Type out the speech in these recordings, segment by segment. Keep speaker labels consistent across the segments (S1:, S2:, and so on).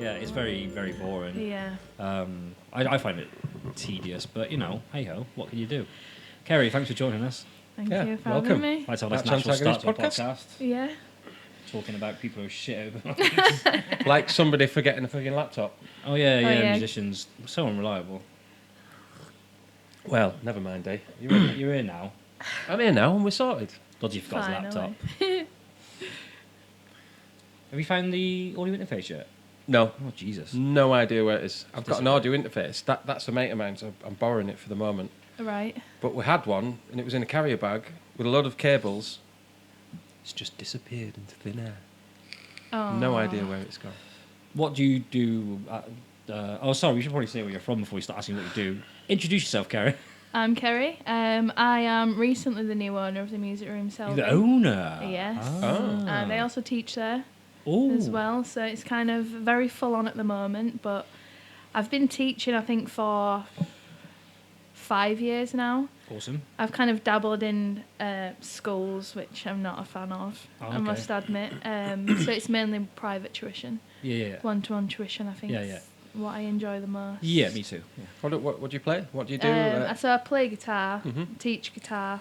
S1: Yeah, it's very, very boring.
S2: Yeah.
S1: I find it tedious, but, hey ho, what can you do? Kerry, thanks for joining us.
S2: Thank
S3: Yeah,
S2: you for
S3: welcome.
S2: having me.
S1: Let's have a nice
S3: That's
S1: natural start to the
S3: Antagonist
S1: podcast.
S2: Yeah.
S1: Talking about people who shit over.
S3: Like somebody forgetting a frigging laptop.
S1: Oh, yeah,
S2: yeah.
S1: musicians. So unreliable.
S3: Well, never mind, eh?
S1: You're here now.
S3: I'm here now and we're sorted.
S1: Dodgy forgot his laptop.
S2: Finally.
S1: Have you found the audio interface yet?
S3: No,
S1: Oh, Jesus.
S3: no idea where it is. I've got an audio interface. That's a mate of mine, so I'm borrowing it for the moment.
S2: Right.
S3: But we had one, and it was in a carrier bag with a load of cables. It's just disappeared into thin air.
S2: Oh.
S3: No idea where it's gone.
S1: What do you do? Sorry, we should probably say where you're from before we start asking what you do. Introduce yourself, Kerry.
S2: I'm Kerry. I am recently the new owner of the music room, Selby.
S1: You're the owner.
S2: Yes.
S3: Oh.
S2: And I also teach there
S1: Ooh.
S2: as well, so it's kind of very full on at the moment. But I've been teaching, I think, for 5 years now.
S1: Awesome.
S2: I've kind of dabbled in schools, which I'm not a fan of,
S1: Oh,
S2: I
S1: okay.
S2: must admit. So it's mainly private tuition,
S1: Yeah.
S2: one-to-one tuition, I think.
S1: Yeah,
S2: is what I enjoy the most.
S1: Yeah, me too. Yeah.
S3: What do you play? What do you do?
S2: So I play guitar,
S3: Mhm.
S2: teach guitar,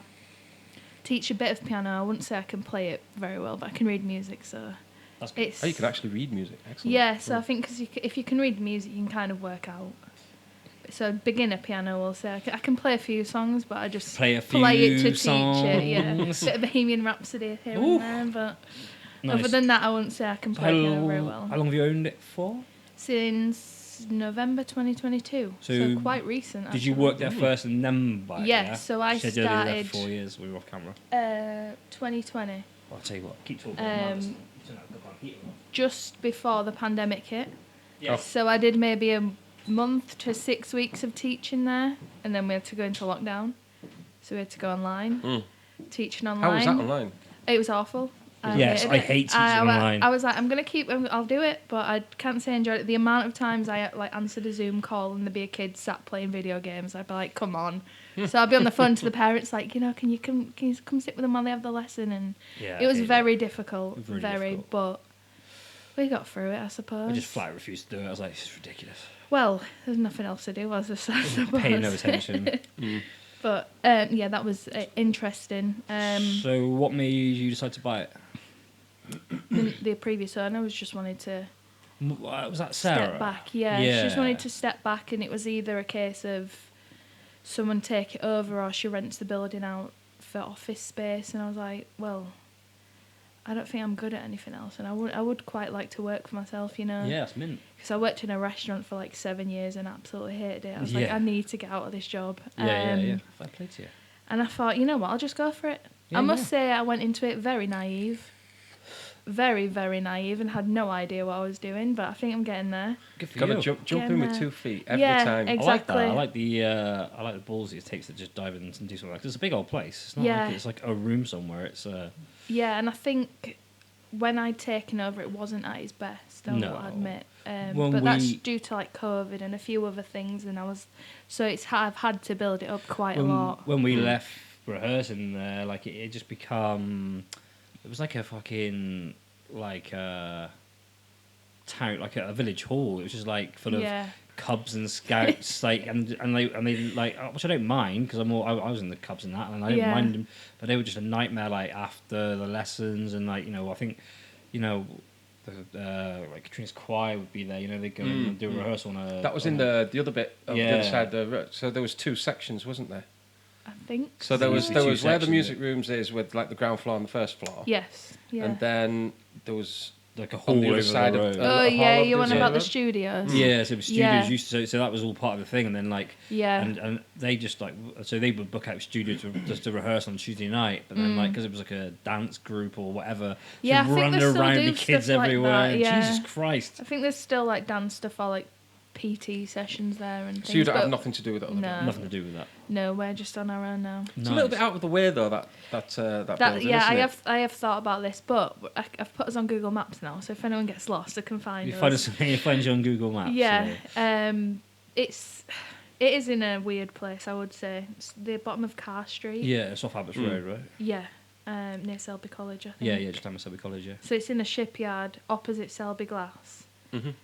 S2: teach a bit of piano. I wouldn't say I can play it very well, but I can read music, so
S1: That's good.
S2: it's...
S3: Oh, you can actually read music. Excellent.
S2: Yeah, so I think because if you can read music, you can kind of work out. So beginner piano, we'll say. I can play a few songs, but I just
S1: Play a few
S2: it to
S1: songs.
S2: teach it. Yeah, bit of Bohemian Rhapsody here
S1: Ooh.
S2: and there, but
S1: Nice.
S2: other than that, I wouldn't say I can play piano very well.
S1: How long have you owned it for?
S2: Since November 2022, so quite recent.
S1: Did you
S2: actually.
S1: work there first and then buy it?
S2: Yeah,
S1: Yeah,
S2: so I
S1: said you only there
S2: started-
S1: for 4 years. We were off camera.
S2: 2020,
S1: Well, I'll tell you what. Keep talking.
S2: just before the pandemic hit.
S1: Yeah.
S2: So I did maybe a month to 6 weeks of teaching there, and then we had to go into lockdown. So we had to go online, teaching online.
S3: How was that online?
S2: It was awful.
S1: Yes,
S2: hated
S1: I
S2: it.
S1: hate teaching online.
S2: I was like, I'll do it, but I can't say I enjoyed it. The amount of times I answered a Zoom call and there'd be a kid sat playing video games, I'd be like, come on. So I'd be on the phone to the parents like, can you come sit with them while they have the lesson? And
S1: Yeah,
S2: it was
S1: I hate
S2: very difficult,
S1: Very
S2: very,
S1: difficult.
S2: but we got through it, I suppose.
S1: I just flat refused to do it. I was like, this is ridiculous.
S2: Well, there's nothing else to do, was there? So I suppose.
S1: Pay no attention.
S2: But yeah, that was interesting.
S1: So what made you decide to buy it?
S2: The previous owner was just wanted to
S1: Was that Sarah?
S2: step back. Yeah, she just wanted to step back, and it was either a case of someone take it over or she rents the building out for office space. And I was like, well, I don't think I'm good at anything else, and I would quite like to work for myself,
S1: Yeah, that's mint.
S2: Because I worked in a restaurant for like 7 years and absolutely hated it. I was like,
S1: Yeah.
S2: I need to get out of this job.
S1: Yeah. Fair play to you.
S2: And I thought, you know what, I'll just go for it.
S1: Yeah,
S2: I must
S1: yeah.
S2: say I went into it very naive. Very, very naive, and had no idea what I was doing, but I think I'm getting there.
S1: Good for
S3: Got
S1: you.
S3: to jump
S2: Getting
S3: in with
S2: there.
S3: 2 feet every
S2: Yeah,
S3: time.
S2: exactly.
S1: I like that. I like the balls it takes to just dive in and do something like. It's a big old place. It's not
S2: Yeah.
S1: like it's like a room somewhere. It's
S2: Yeah, and I think when I'd taken over, it wasn't at its best, I
S1: No.
S2: will admit.
S1: When
S2: But that's
S1: we-
S2: due to like COVID and a few other things, and I've had to build it up quite a lot.
S1: when we left rehearsing there, like it just become. It was like a fucking like town, like a village hall. It was just like full of
S2: Yeah.
S1: cubs and scouts, like and they like, which I don't mind because I was in the cubs and that, and I didn't
S2: Yeah.
S1: mind them, but they were just a nightmare. Like after the lessons, and like I think, like Katrina's choir would be there. They'd go and do a rehearsal on a.
S3: That was in the other bit of the
S1: Yeah.
S3: other side of the road. So there was 2 sections, wasn't there?
S2: I think.
S3: So there
S1: There
S3: was
S1: used to be 2
S3: where the
S1: sections,
S3: music rooms is with like the ground floor and the first floor.
S2: Yes. Yeah.
S3: And then there was
S1: like a hall
S3: on the
S1: over
S3: other side
S1: the
S3: of
S1: road.
S3: a
S2: oh
S3: little
S2: yeah,
S3: hall
S2: you
S3: of
S2: want
S3: the
S2: about the
S3: road.
S2: studios?
S1: Yeah, so it was studios
S2: Yeah.
S1: used to, so that was all part of the thing, and then like
S2: Yeah.
S1: and they just like so they would book out studio just to rehearse on Tuesday night, but then like because it was like a dance group or whatever,
S2: Yeah, I
S1: just
S2: think they
S1: running
S2: still
S1: around
S2: do
S1: with kids
S2: stuff like
S1: everywhere.
S2: that, yeah.
S1: Jesus Christ!
S2: I think there's still like dance stuff or like PT sessions there and things.
S3: So you don't have
S2: but
S3: nothing to do with it. other than-
S2: No.
S1: Nothing to do with that.
S2: No, we're just on our own now.
S3: It's a little bit out of the way though. That building,
S2: Yeah,
S3: isn't it?
S2: I have thought about this, but I've put us on Google Maps now, so if anyone gets lost, they can find
S1: You
S2: us.
S1: find you on Google Maps.
S2: Yeah,
S1: so-
S2: it is in a weird place, I would say. It's the bottom of Carr Street.
S1: Yeah, it's off Abbots Road, right?
S2: Yeah, near Selby College, I think.
S1: Yeah, just down at Selby College. Yeah.
S2: So it's in a shipyard opposite Selby Glass.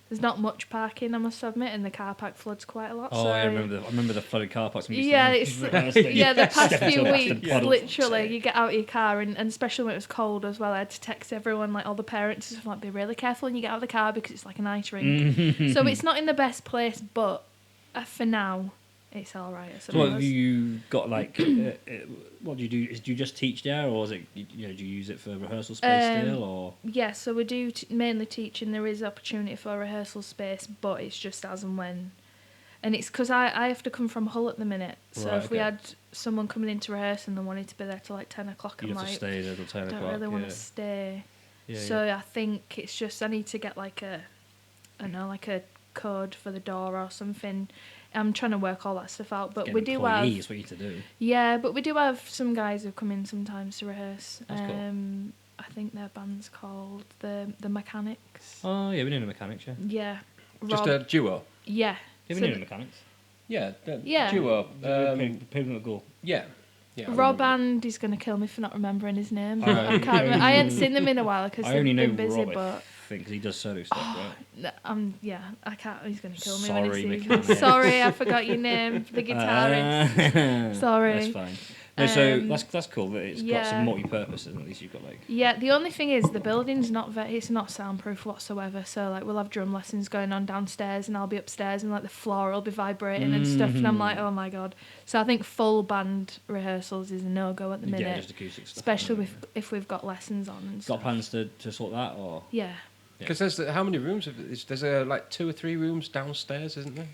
S2: There's not much parking, I must admit, and the car park floods quite a lot.
S1: Oh,
S2: so
S1: I remember the flooded car parks.
S2: Yeah, it's the past
S1: Step
S2: few
S1: into a
S2: weeks,
S1: bastard puddle.
S2: literally, you get out of your car, and especially when it was cold as well, I had to text everyone, like all the parents, just like, be really careful when you get out of the car because it's like an ice rink. So it's not in the best place, but for now, it's all right, I
S1: So
S2: suppose.
S1: what have you got, like, what do you do? Do you just teach there, or is it, do you use it for rehearsal space still, or?
S2: Yeah, so we do mainly teaching. There is opportunity for rehearsal space, but it's just as and when. And it's because I have to come from Hull at the minute. So
S1: Right,
S2: if we
S1: okay.
S2: had someone coming in to rehearse and they wanted to be there till like 10 o'clock,
S1: You
S2: I'm
S1: have to
S2: like,
S1: stay there till 10
S2: I
S1: o'clock.
S2: don't really want to stay.
S1: Yeah,
S2: So I think it's just, I need to get like I don't know, like a code for the door or something. I'm trying to work all that stuff out. But
S1: Get
S2: we
S1: an
S2: do
S1: employee
S2: have...
S1: is what you need to do.
S2: Yeah, but we do have some guys who come in sometimes to rehearse.
S1: That's cool.
S2: I think their band's called the Mechanics.
S1: Oh, yeah, we know the mechanics, yeah.
S2: Yeah.
S3: Just
S2: Rob-
S3: a duo.
S2: Yeah.
S1: Yeah, we
S2: So
S1: know
S2: the-
S1: the mechanics.
S3: Yeah,
S2: Yeah.
S3: duo.
S1: Pavement goal.
S3: Yeah. Yeah, I
S2: Rob
S3: remember.
S2: and he's going to kill me for not remembering his name.
S1: I-
S2: I can't remember. I hadn't seen them in a while because
S1: I
S2: they've
S1: only know
S2: been busy,
S1: Rob, I
S2: but...
S1: think, 'cause he does solo stuff, right?
S2: Yeah, I can't. He's going to kill me
S1: Sorry,
S2: when he sees me.
S1: mechanic.
S2: Sorry, I forgot your name. The guitarist. Sorry.
S1: That's fine. No, so
S2: Um,
S1: that's cool that it's got
S2: yeah.
S1: some multi-purpose, and at least you've got like.
S2: Yeah, the only thing is the building's it's not soundproof whatsoever. So like we'll have drum lessons going on downstairs, and I'll be upstairs, and like the floor will be vibrating and stuff, and I'm like, oh my god. So I think full band rehearsals is a no go at the minute,
S1: Yeah, just acoustic stuff.
S2: especially if we've got lessons on and
S1: Got
S2: stuff.
S1: plans to sort that, or?
S2: Yeah.
S3: Because how many rooms? There's like 2 or 3 rooms downstairs, isn't there?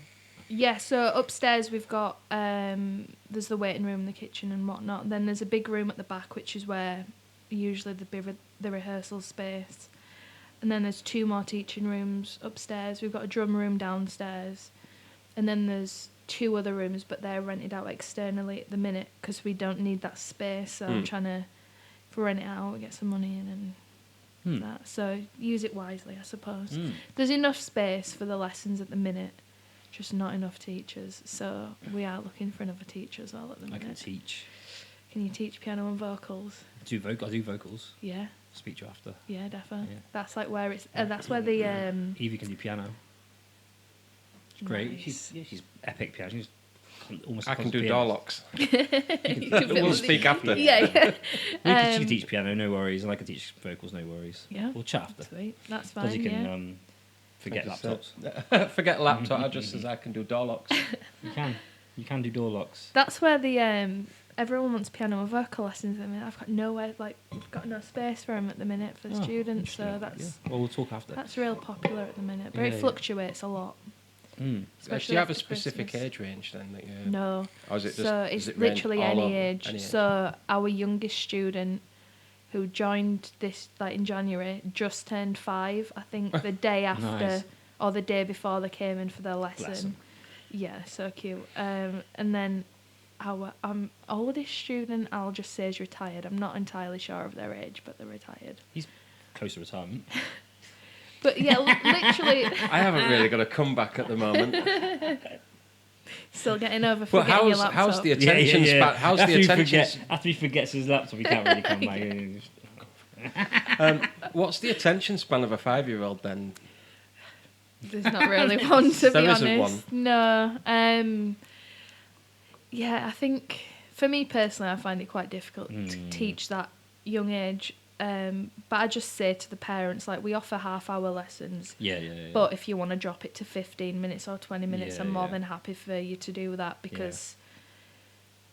S2: Yeah, so upstairs we've got there's the waiting room, the kitchen and whatnot. Then there's a big room at the back, which is where usually the rehearsal space. And then there's 2 more teaching rooms upstairs. We've got a drum room downstairs, and then there's 2 other rooms, but they're rented out externally at the minute because we don't need that space. So I'm trying to, if we rent it out, we get some money in and that. So use it wisely, I suppose. There's enough space for the lessons at the minute. Just not enough teachers, so we are looking for another teacher as well at the
S1: I
S2: minute.
S1: can teach.
S2: Can you teach piano and vocals?
S1: I do vocals.
S2: Yeah,
S1: I'll speak to you after.
S2: yeah, definitely.
S1: Yeah.
S2: That's like where it's. That's where the.
S1: Evie can do piano. She's great.
S2: Nice.
S1: She's epic piano. She's almost.
S3: I can
S1: a
S3: do
S1: pianist.
S3: door locks.
S2: We'll
S3: We'll speak after.
S2: Yeah, yeah.
S1: She can teach piano, no worries, and I can teach vocals, no worries.
S2: Yeah.
S1: We'll chat after.
S2: Sweet, that's
S1: Because
S2: fine.
S1: you can
S2: Yeah.
S3: I
S1: forget
S3: just,
S1: laptops.
S3: forget laptop, just as I can do door locks.
S1: You can do door locks.
S2: That's where the everyone wants piano and vocal lessons. I mean, I've got nowhere, like, I've got no space for them at the minute for the students, so
S1: interesting. Well, we'll talk after.
S2: that's real popular at the minute, but
S3: Yeah,
S2: it
S3: yeah.
S2: fluctuates a lot.
S3: Do
S2: Especially
S3: you have a
S2: after
S3: specific
S2: Christmas.
S3: age range then? That you...
S2: No.
S3: Or is it just,
S2: So
S3: does
S2: it's
S3: it range
S2: literally
S3: all
S2: any
S3: over?
S2: age.
S3: Any age?
S2: So our youngest student, who joined this like in January, just turned 5. I think the day after
S1: Nice.
S2: or the day before they came in for their
S1: Bless
S2: lesson.
S1: 'em.
S2: Yeah, so cute. And then our oldest student, I'll just say is retired. I'm not entirely sure of their age, but they're retired.
S1: He's close to retirement.
S2: But yeah, literally,
S3: I haven't really got a comeback at the moment.
S2: still getting over
S3: But
S2: forgetting your laptop.
S3: how's the attention span? How's
S1: after
S3: the attention?
S1: After he forgets his laptop, he can't really come back.
S3: What's the attention span of a 5-year-old then?
S2: There's not really one, to
S3: There
S2: be
S3: isn't
S2: honest. No. Yeah, I think for me personally, I find it quite difficult to teach that young age. But I just say to the parents, like, we offer half-hour lessons.
S1: Yeah.
S2: But if you want to drop it to 15 minutes or 20 minutes,
S1: Yeah,
S2: I'm more
S1: yeah.
S2: than happy for you to do that because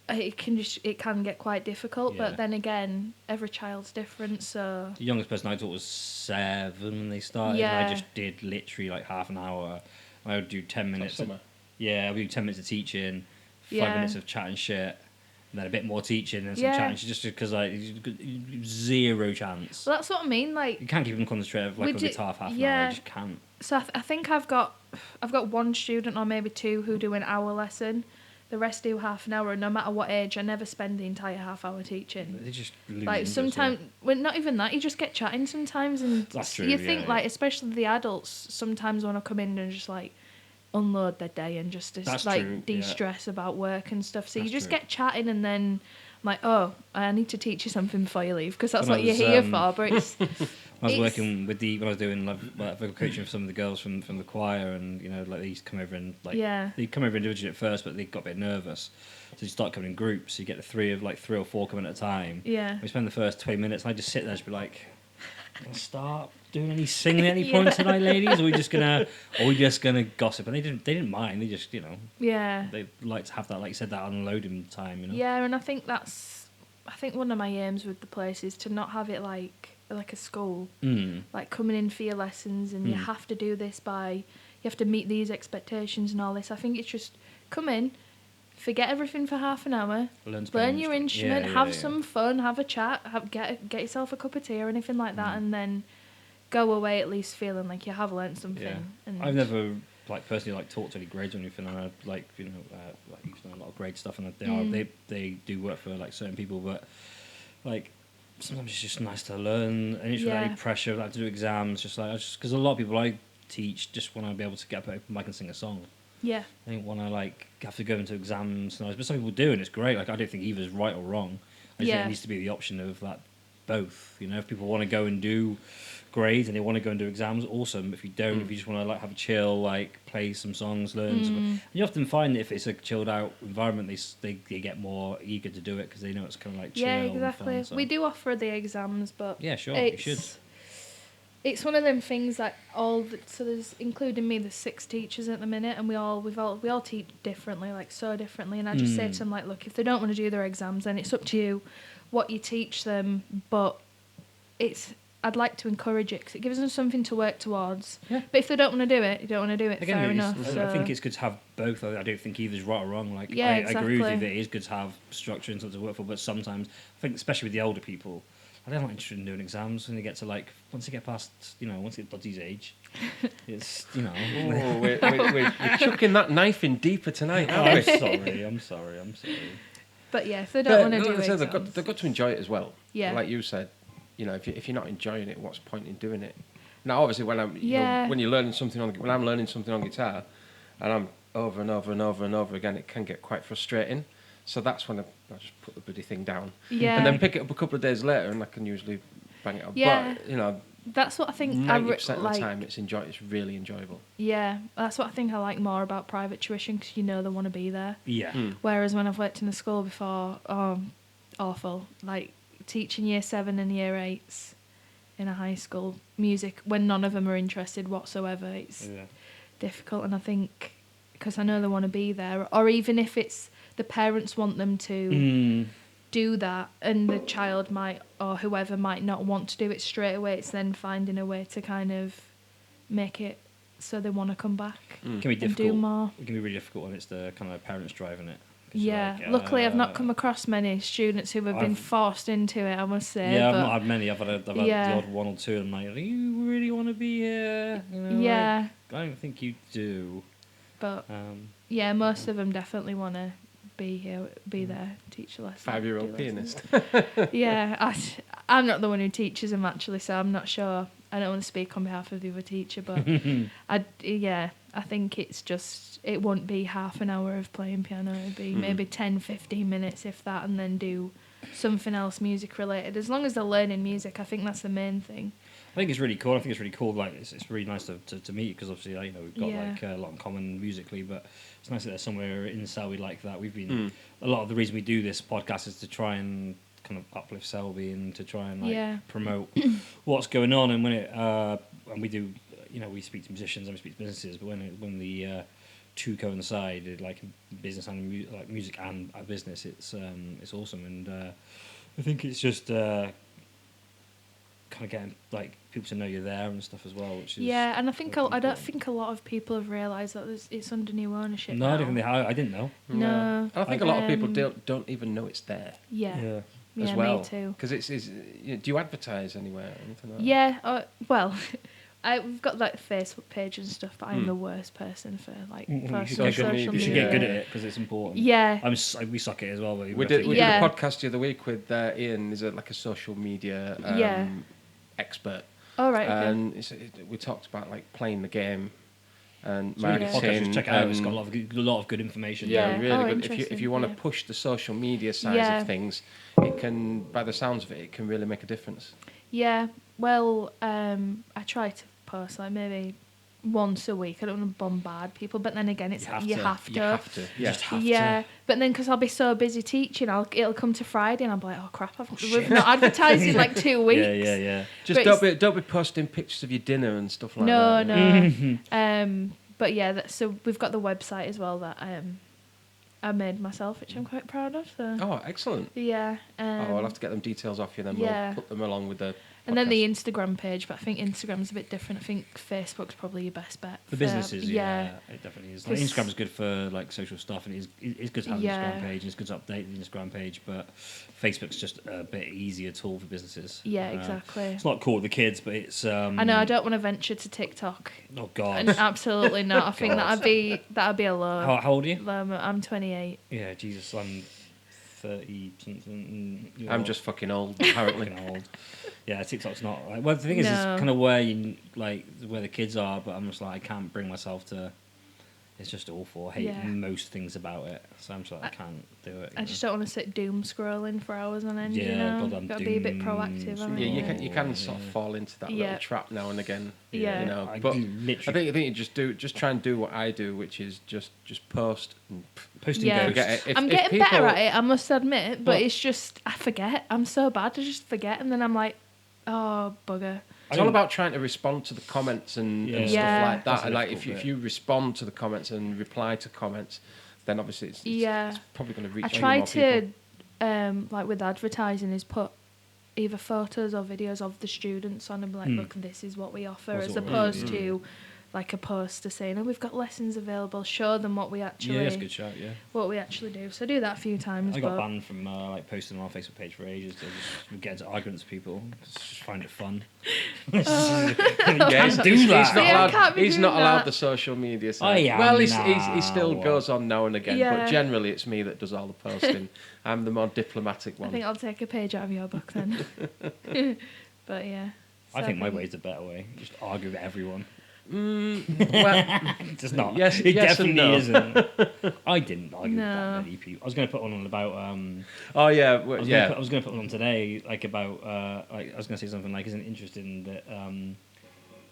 S2: it can get quite difficult.
S1: Yeah.
S2: But then again, every child's different, so
S1: The youngest person I taught was 7 when they started.
S2: Yeah.
S1: And I just did literally like half an hour. I would do 10 minutes.
S3: Summer.
S1: Yeah, I would do 10 minutes of teaching, 5
S2: Yeah.
S1: minutes of chatting shit, and then a bit more teaching and some
S2: Yeah.
S1: chatting shit, just because like zero chance.
S2: well, that's what I mean. Like,
S1: You can't keep them concentrated like
S2: We
S1: a
S2: do-
S1: guitar for half an hour.
S2: yeah.
S1: You just can't.
S2: so I think I've got one student or maybe 2 who do an hour lesson. The rest do half an hour, and no matter what age, I never spend the entire half-hour teaching.
S1: They just lose
S2: Like
S1: interest,
S2: sometimes, well, not even that. You just get chatting sometimes, and
S1: That's true,
S2: you
S1: yeah,
S2: think
S1: yeah.
S2: like, especially the adults, sometimes want to come in and just like unload their day and just
S1: That's
S2: like
S1: true, yeah.
S2: de-stress about work and stuff. So
S1: That's
S2: you just
S1: true.
S2: get chatting, and then like, oh, I need to teach you something before you leave, because that's
S1: When I
S2: what you're
S1: was,
S2: here for. But it's,
S1: I was
S2: it's-
S1: working with when I was doing like vocal coaching for some of the girls from the choir, and like they used to come over and they come over individually at first, but they got a bit nervous, so you start coming in groups. So you get the three or four coming at a time.
S2: Yeah.
S1: We spend the first 20 minutes, and I just sit there and just be like, start doing any singing at any point tonight, ladies? Or are we just gonna gossip? And they didn't mind. They just
S2: Yeah.
S1: they like to have that, like you said, that unloading time.
S2: Yeah, and I think one of my aims with the place is to not have it like a school, like coming in for your lessons and you have to do this you have to meet these expectations and all this. I think it's just come in, forget everything for half an hour, learn your instrument, have some fun, have a chat, get yourself a cup of tea or anything like that, and then go away at least feeling like you have learned something.
S1: Yeah.
S2: And
S1: I've never personally taught to any grades or anything, and I you've done a lot of grade stuff, and they do work for certain people, but sometimes it's just nice to learn, and it's without any pressure, to do exams, because a lot of people I teach just want to be able to get up at open mic and sing a song.
S2: Yeah.
S1: I don't want to have to go into exams, but some people do, and it's great. I don't think either's right or wrong. I just think it needs to be the option of both. If people want to go and do grades and they want to go and do exams, awesome. If you don't, if you just want to have a chill, play some songs, learn some, and you often find that if it's a chilled out environment, they get more eager to do it because they know it's kind of chill.
S2: Yeah, exactly.
S1: And fun, so.
S2: We do offer the exams, but
S1: yeah, sure, you should.
S2: It's one of them things that so there's, including me, there's 6 teachers at the minute, and we all teach differently, so differently. And I just say to them, look, if they don't want to do their exams, then it's up to you what you teach them. But I'd like to encourage it because it gives them something to work towards. Yeah. But if they don't want to do it, you don't want to do it.
S1: Again,
S2: fair enough.
S1: I think it's good to have both. I don't think either's right or wrong.
S2: Exactly.
S1: I agree with you that it is good to have structure and something to work for. But sometimes, I think, especially with the older people, they're not interested in doing exams when they get to once they get past, once they get Buddy's age, it's,
S3: Oh, we're chucking that knife in deeper tonight, aren't we?
S1: I'm sorry.
S2: But yeah, if they don't want to do
S3: exams,
S2: it,
S3: they've got to enjoy it as well.
S2: Yeah.
S3: Like you said, if you're not enjoying it, what's the point in doing it? Now, obviously, when when you're learning something when I'm learning something on guitar, and I'm over and over and over and over again, it can get quite frustrating. So that's when I just put the bloody thing down.
S2: Yeah.
S3: And then pick it up a couple of days later, and I can usually bang it up.
S2: Yeah.
S3: But,
S2: that's what I think
S3: 90% of the time it's really enjoyable.
S2: Yeah, that's what I think I like more about private tuition, because they want to be there.
S1: Yeah.
S2: Whereas when I've worked in a school before, awful. Teaching year 7 and year 8s in a high school music when none of them are interested whatsoever, it's difficult. And I think because I know they want to be there, or even if it's the parents want them to do that, and the child might, or whoever might not want to do it straight away, it's then finding a way to kind of make it so they want to come back
S1: It can be difficult.
S2: and do more.
S1: It can be really difficult when it's the kind of parents driving it.
S2: Yeah, luckily I've not come across many students who have been forced into it, I must say.
S1: Yeah, I've not had many. I've had the odd one or two, and I'm like, do you really want to be here?
S2: Yeah.
S1: I don't think you do.
S2: But yeah, most of them definitely want to be here, be there, teach a lesson.
S3: 5-year-old pianist.
S2: Yeah, I'm not the one who teaches them actually, so I'm not sure. I don't want to speak on behalf of the other teacher, but I think it won't be half an hour of playing piano. It'd be maybe 10-15 minutes, if that, and then do something else music related. As long as they're learning music, I think that's the main thing.
S1: I think it's really cool. It's really nice to meet, because obviously we've got a lot in common musically, but it's nice that there's somewhere in Selby like that. We've been a lot of the reason we do this podcast is to try and kind of uplift Selby and to try and promote what's going on. And when and we do, we speak to musicians and we speak to businesses, but when the two coincide, like business and music and business, it's awesome. And I think it's just kind of getting people to know you're there and stuff as well, which is
S2: and I don't think a lot of people have realised that it's under new ownership.
S1: No,
S2: now.
S1: I don't think they have. I didn't know.
S2: No,
S3: I think a lot of people don't even know it's there.
S2: Yeah,
S3: as well.
S2: Me too.
S3: Because do you advertise anywhere or anything like that?
S2: Yeah, well, we've got Facebook page and stuff, but I'm the worst person for social media.
S1: You should get good at it because it's important.
S2: Yeah,
S1: we suck at it as well.
S3: We did a podcast the other week with Ian. He's a social media expert.
S2: All right.
S3: And we talked about playing the game and
S1: It's a really good podcast.
S3: marketing.
S1: Just check it out. It's got a lot of good information.
S3: Yeah,
S2: Yeah.
S3: really good.
S2: Interesting.
S3: If you want to
S2: Yeah.
S3: push the social media side of things, it can, by the sounds of it, it can really make a difference.
S2: Yeah. Well, I try to post like maybe once a week. I don't want to bombard people, but then again, it's you have to.
S3: You have to.
S1: You
S3: Yeah.
S1: just have
S2: Yeah,
S1: to.
S2: but then because I'll be so busy teaching, it'll come to Friday and I'll be like, oh crap, we've not advertised in like 2 weeks.
S1: Yeah.
S3: Just
S2: But
S3: don't be posting pictures of your dinner and stuff like
S2: No,
S3: that.
S2: no. But yeah, so we've got the website as well that I made myself, which I'm quite proud of. So.
S3: Oh, excellent.
S2: Yeah.
S3: I'll have to get them details off you, then
S2: yeah.
S3: we'll put them along with the
S2: And then the
S3: podcast.
S2: Instagram page, but I think Instagram's a bit different. I think Facebook's probably your best bet.
S1: For businesses, yeah, it definitely is. Like,
S2: 'Cause-
S1: Instagram's good for like social stuff, and it's good to have an
S2: Yeah.
S1: Instagram page, and it's good to update the Instagram page. But Facebook's just a bit easier tool for businesses.
S2: Yeah, exactly.
S1: It's not cool with the kids, but it's.
S2: I know I don't want to venture to TikTok.
S1: Oh God.
S2: And absolutely not. I think
S1: God.
S2: that'd be a low.
S1: How old are you?
S2: I'm 28.
S1: Yeah, Jesus, I'm 30 something.
S3: I'm just fucking old, apparently.
S1: fucking old. Yeah, TikTok's not. Like, well, the thing is, it's
S2: No.
S1: kind of where where the kids are, but I'm just like I can't bring myself to. It's just awful. I hate
S2: Yeah.
S1: most things about it, so I'm just like I can't do it.
S2: I just don't want to sit doom scrolling for hours on end.
S1: Yeah,
S2: you know?
S1: God, I'm
S2: Got to be a bit
S1: doom
S2: proactive. haven't
S3: Yeah,
S2: you?
S3: you can sort of fall into that
S2: Yeah.
S3: little trap now and again.
S2: Yeah.
S3: You know,
S1: I
S3: but
S1: do literally
S3: I think you just try and do what I do, which is just post. And
S1: posting
S2: Yeah.
S1: ghosts.
S3: forget it.
S2: I'm
S3: If
S2: getting
S3: people-
S2: better at it, I must admit, but
S1: Well-
S2: it's just I forget. I'm so bad. I just forget, and then I'm like, oh bugger.
S3: It's all about trying to respond to the comments and stuff
S2: Yeah.
S3: like
S1: That's
S3: that.
S1: the
S3: And like
S1: difficult
S3: if
S1: bit.
S3: you respond to the comments and reply to comments, then obviously it's probably going to reach
S2: I
S3: many
S2: try
S3: more
S2: to,
S3: people.
S2: like with advertising, is put either photos or videos of the students on and be like, look, this is what we offer,
S1: That's
S2: as
S1: what we
S2: opposed
S1: do.
S2: to like a poster saying, oh, we've got lessons available. Show them what we
S1: Yeah,
S2: actually
S1: that's a good shout. Yeah,
S2: do. So I do that a few times.
S1: I got
S2: but
S1: banned from like posting on our Facebook page for ages. I just would get into arguments with people. Just find it fun. You
S3: Yeah,
S1: can't do that.
S3: He's not
S2: Yeah, I
S3: allowed,
S2: can't be
S3: he's
S2: doing
S3: not allowed
S2: that.
S3: the social media
S1: I
S3: side.
S1: am
S3: Well, he
S1: now.
S3: still goes on now and again,
S2: Yeah.
S3: but generally it's me that does all the posting. I'm the more diplomatic
S2: I
S3: one.
S2: think I'll take a page out of your book then. But yeah.
S1: I
S2: So
S1: think my way is the better way. Just argue with everyone.
S3: Well,
S1: It's just not.
S3: Yes-
S1: it
S3: yes and
S1: definitely
S3: no.
S1: isn't. I didn't argue with
S2: No.
S1: that many people. I was going to put one on about.
S3: oh yeah,
S1: I
S3: well,
S1: was
S3: yeah.
S1: going to put one on today, like about. Like I was going to say something like, "Isn't it interesting that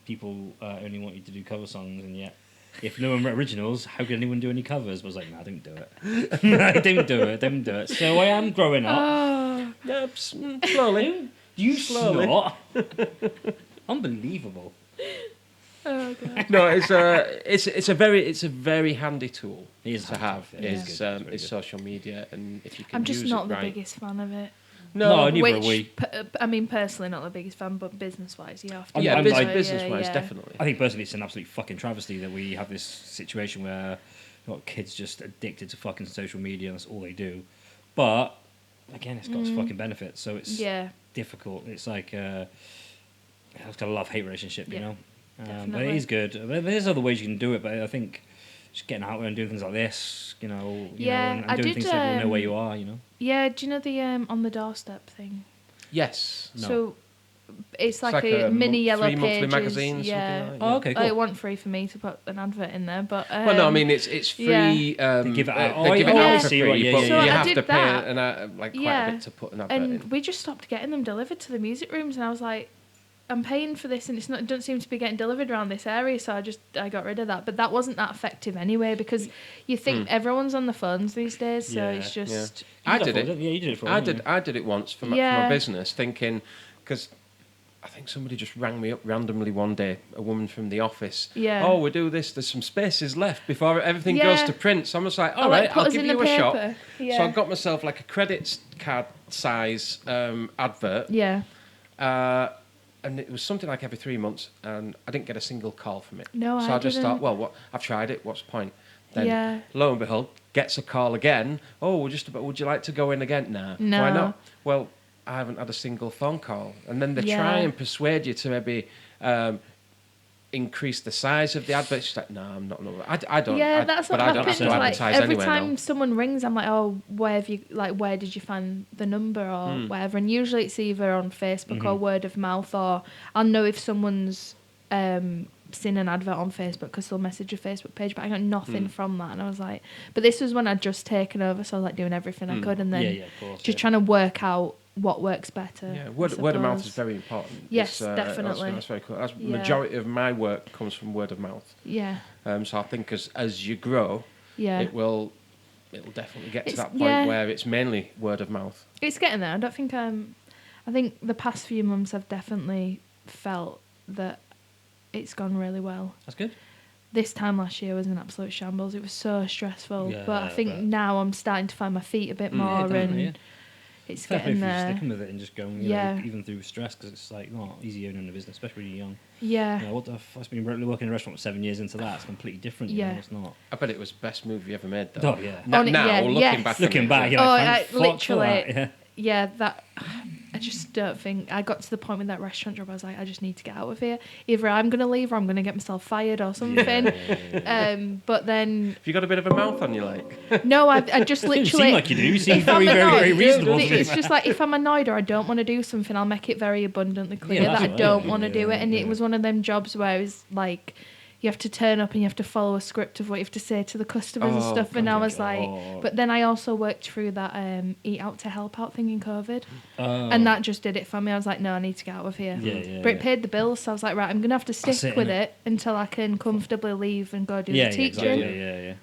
S1: people only want you to do cover songs, and yet if no one wrote originals, how could anyone do any covers?" But I was like, "No, don't do it. Don't do it." So I am growing up.
S2: Oh,
S3: Yeah, slowly.
S1: You
S3: slowly.
S1: snort. Unbelievable.
S2: oh god.
S3: No, it's a very handy tool
S1: It is
S3: to have.
S1: handy. It is
S3: Is
S1: good. It's very
S3: is
S1: good.
S3: social media, and if you can
S2: I'm just
S3: use
S2: not
S3: it
S2: the
S3: right.
S2: biggest fan of it.
S1: No, neither are
S2: Which,
S1: we.
S2: I mean, personally, not the biggest fan, but business-wise, you have to.
S3: Yeah,
S1: I'm-
S3: business,
S1: I-
S3: business-wise,
S2: yeah.
S3: definitely.
S1: I think personally it's an absolute fucking travesty that we have this situation where you've got kids just addicted to fucking social media and that's all they do. But again, it's got its fucking benefits, so it's
S2: Yeah,
S1: difficult. It's like it's got a love-hate relationship, you
S2: Yeah,
S1: know. But
S2: definitely.
S1: it is good. There's other ways you can do it, but I think just getting out there and doing things like this, you know,
S2: Yeah,
S1: and
S2: I
S1: doing
S2: did,
S1: things so people know where you are, you know.
S2: yeah. Do you know the on the doorstep thing?
S3: Yes.
S1: No.
S2: So it's like,
S3: like
S2: a,
S3: a
S2: mini yellow
S3: 3 monthly
S2: pages.
S3: magazine, something
S2: yeah.
S3: like that,
S1: Oh, okay, cool.
S2: It wasn't free for me to put an advert in there, but
S3: Well, no, I mean it's free.
S2: yeah.
S3: They
S1: give it out.
S3: They give it
S1: Oh,
S3: out
S2: I
S3: for
S1: see,
S3: free,
S1: right, yeah,
S3: but
S1: yeah,
S2: So
S1: yeah.
S3: you
S2: I
S3: have
S2: did
S3: to pay
S2: that.
S3: quite a
S2: Yeah.
S3: bit to put an advert in.
S2: And we just stopped getting them delivered to the music rooms, and I was like, I'm paying for this, and it doesn't seem to be getting delivered around this area, so I got rid of that. But that wasn't that effective anyway, because you think everyone's on the phones these days, so
S1: Yeah,
S2: it's just
S3: I did it.
S1: Yeah, you did it for.
S3: I did it once for my
S2: Yeah.
S3: business, thinking because I think somebody just rang me up randomly one day, a woman from the office.
S2: Yeah.
S3: Oh, we do this. There's some spaces left before everything
S2: Yeah.
S3: goes to print. So I'm just like, all
S2: like,
S3: right,
S2: put
S3: I'll
S2: us
S3: give
S2: in
S3: you
S2: the
S3: a shot.
S2: paper. Yeah.
S3: So I got myself like a credit card size advert.
S2: Yeah.
S3: And it was something like every 3 months, and I didn't get a single call from it.
S2: No,
S3: so
S2: I
S3: I just
S2: didn't.
S3: thought, well, what? I've tried it. What's the point? Then,
S2: Yeah.
S3: lo and behold, gets a call again. Oh, we're just about. Would you like to go in again? Nah.
S2: No.
S3: Why not? Well, I haven't had a single phone call. And then they
S2: Yeah.
S3: try and persuade you to maybe increase the size of the advert. She's like, no, I'm not. I don't.
S2: Yeah,
S3: I,
S2: that's
S3: but
S2: what
S3: I don't
S2: happens.
S3: have to
S2: Like
S3: advertise
S2: every
S3: anywhere
S2: time
S3: now.
S2: someone rings, I'm like, oh, where did you find the number or whatever? And usually it's either on Facebook or word of mouth, or I'll know if someone's seen an advert on Facebook because they'll message a Facebook page, but I got nothing from that. And I was like, but this was when I'd just taken over, so I was like doing everything I could, and then
S1: of course,
S2: just trying to work out what works better.
S3: Yeah, word of mouth is very important.
S2: Yes, definitely.
S3: That's very cool. Majority of my work comes from word of mouth.
S2: Yeah.
S3: So I think as you grow, it'll definitely get to that point where it's mainly word of mouth.
S2: It's getting there. I don't think I think the past few months I've definitely felt that it's gone really well.
S1: That's good.
S2: This time last year was an absolute shambles. It was so stressful.
S1: Yeah,
S2: but I think now I'm starting to find my feet a bit more, and it's getting there.
S1: Sticking with it and just going, you know, even through stress, because it's like not easy owning a business, especially when you're young.
S2: Yeah.
S1: You know, I've been working in a restaurant for 7 years into that. It's completely different. You know, it's not.
S3: I bet it was the best move you ever made, though.
S1: Oh yeah.
S3: Looking back,
S1: you're like,
S2: literally. That I just don't think I got to the point with that restaurant job. I was like, I just need to get out of here. Either I'm gonna leave or I'm gonna get myself fired or something. But then,
S3: have you got a bit of a mouth on you, like?
S2: No, I just literally.
S1: You seem like you do. You seem very reasonable.
S2: It's just like if I'm annoyed or I don't want to do something, I'll make it very abundantly clear that I don't want to do it. And it was one of them jobs where it was like, you have to turn up and you have to follow a script of what you have to say to the customers and stuff. And I was like, but then I also worked through that Eat Out to Help Out thing in COVID. And that just did it for me. I was like, no, I need to get out of here. But it paid the bills. So I was like, right, I'm going to have to stick with it until I can comfortably leave and go do the teaching.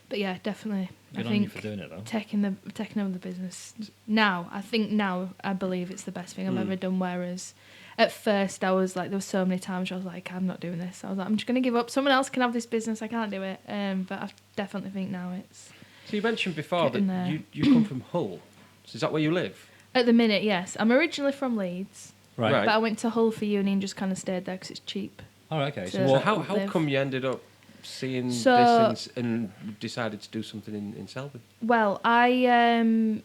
S2: But yeah, definitely.
S1: Good
S2: I
S1: on you
S2: think
S1: for doing it, though.
S2: taking over the business now, I believe it's the best thing I've ever done. Whereas at first I was like, there were so many times where I was like, I'm not doing this. I was like, I'm just going to give up. Someone else can have this business. I can't do it. But I definitely think now it's.
S3: So you mentioned before that you come from Hull. So is that where you live?
S2: At the minute, yes. I'm originally from Leeds.
S1: Right.
S2: But I went to Hull for uni and just kind of stayed there because it's cheap.
S1: Oh, okay.
S3: So how come you ended up seeing this and decided to do something in Selby?
S2: Well, I'd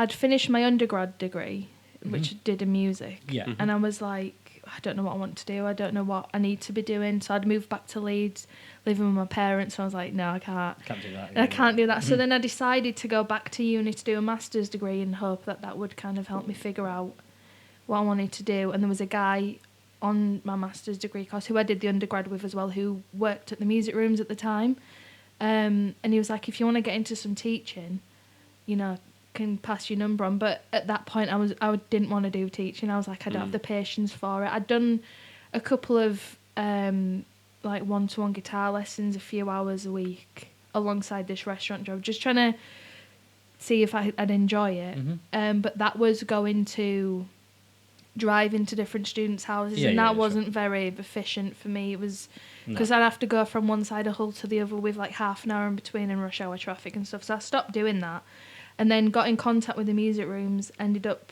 S2: finished my undergrad degree, which I did in music.
S1: Yeah.
S2: And I was like, I don't know what I want to do. I don't know what I need to be doing. So I'd moved back to Leeds, living with my parents. So I was like, no, I can't.
S1: Can't do that.
S2: I can't do that. So then I decided to go back to uni to do a master's degree and hope that would kind of help me figure out what I wanted to do. And there was a guy on my master's degree course who I did the undergrad with as well, who worked at the music rooms at the time. And he was like, if you want to get into some teaching, you know, can pass your number on. But at that point I didn't want to do teaching. I was like, I don't have the patience for it. I'd done a couple of like one-to-one guitar lessons, a few hours a week alongside this restaurant job, just trying to see if I'd enjoy it. But that was going to drive into different students' houses, and that wasn't very efficient for me. It was because I'd have to go from one side of Hull to the other with like half an hour in between in rush hour traffic and stuff. So I stopped doing that, and then got in contact with the music rooms. Ended up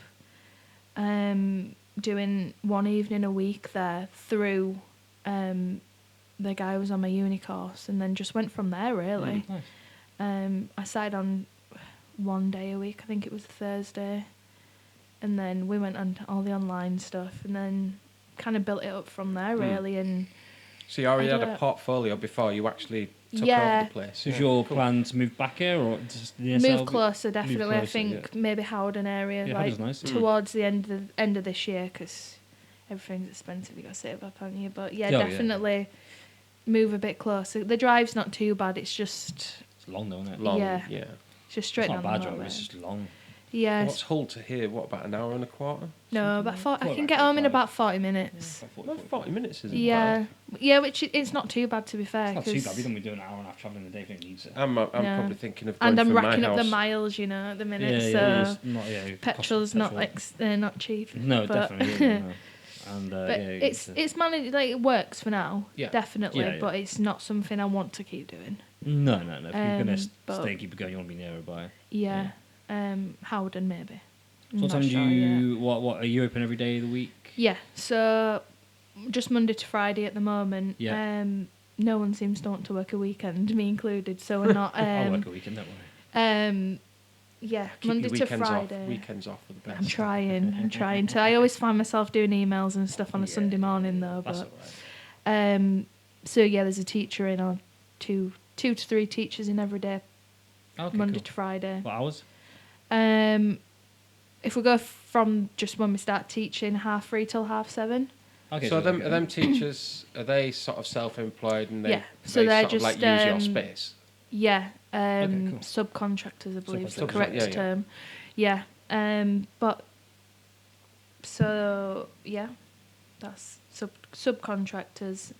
S2: doing one evening a week there through the guy who was on my uni course, and then just went from there really.
S1: Nice.
S2: I started on one day a week. I think it was Thursday. And then we went on all the online stuff, and then kind of built it up from there, really. And
S3: so you already had a portfolio before you actually took over the place.
S1: So is your plan to move back here, or just
S2: move closer? Definitely, I think maybe Howden area, like
S1: nice.
S2: towards the end of this year, because everything's expensive. You got to save up, haven't you? But definitely move a bit closer. The drive's not too bad. It's just
S1: long, though, isn't it?
S3: Long,
S2: yeah. It's just straight down the
S1: road. It's not a bad
S2: motorway.
S1: drive. It's just long.
S2: Yeah.
S3: What's Hull to here? What, about an hour and a quarter?
S2: No, about 40. I can get home in about 40 minutes.
S3: Well, 40 minutes isn't
S2: bad.
S3: bad.
S2: Yeah, which it's not too bad, to be fair.
S1: It's not too bad. We don't be doing an hour and a half travelling a day if it needs it.
S3: I'm probably thinking of going
S2: and I'm
S3: from
S2: racking
S3: my
S2: up
S3: house.
S2: the miles, you know, at the minute. Petrol's not cheap.
S1: No, definitely. No. And
S2: but it's managed. Like, it works for now, definitely.
S1: Yeah.
S2: But it's not something I want to keep doing.
S1: No. If you're gonna stay and keep it going, you want to be nearby.
S2: Yeah. Howden maybe.
S1: So what time do you? What are you open every day of the week?
S2: Yeah. So just Monday to Friday at the moment.
S1: Yeah.
S2: No one seems to want to work a weekend, me included. So we're not.
S1: I'll work a weekend, don't worry.
S2: Yeah,
S3: Keep
S2: Monday to Friday.
S3: Weekends off for the best.
S2: I'm trying to. I always find myself doing emails and stuff on a Sunday morning though.
S1: That's
S2: but
S1: alright.
S2: so yeah, there's a teacher in, or two to three teachers in every day.
S1: Okay,
S2: Monday
S1: cool.
S2: to Friday.
S1: What hours?
S2: If we go from just when we start teaching, 3:30 till 7:30,
S1: Okay,
S3: So
S1: okay.
S3: are them teachers, are they sort of self-employed and
S2: so they're
S3: sort
S2: just
S3: of like use your space?
S2: Yeah,
S1: Okay, cool.
S2: subcontractors, I believe is the
S3: Subcontractors,
S2: correct
S3: yeah.
S2: term. Yeah, but so yeah, that's subcontractors.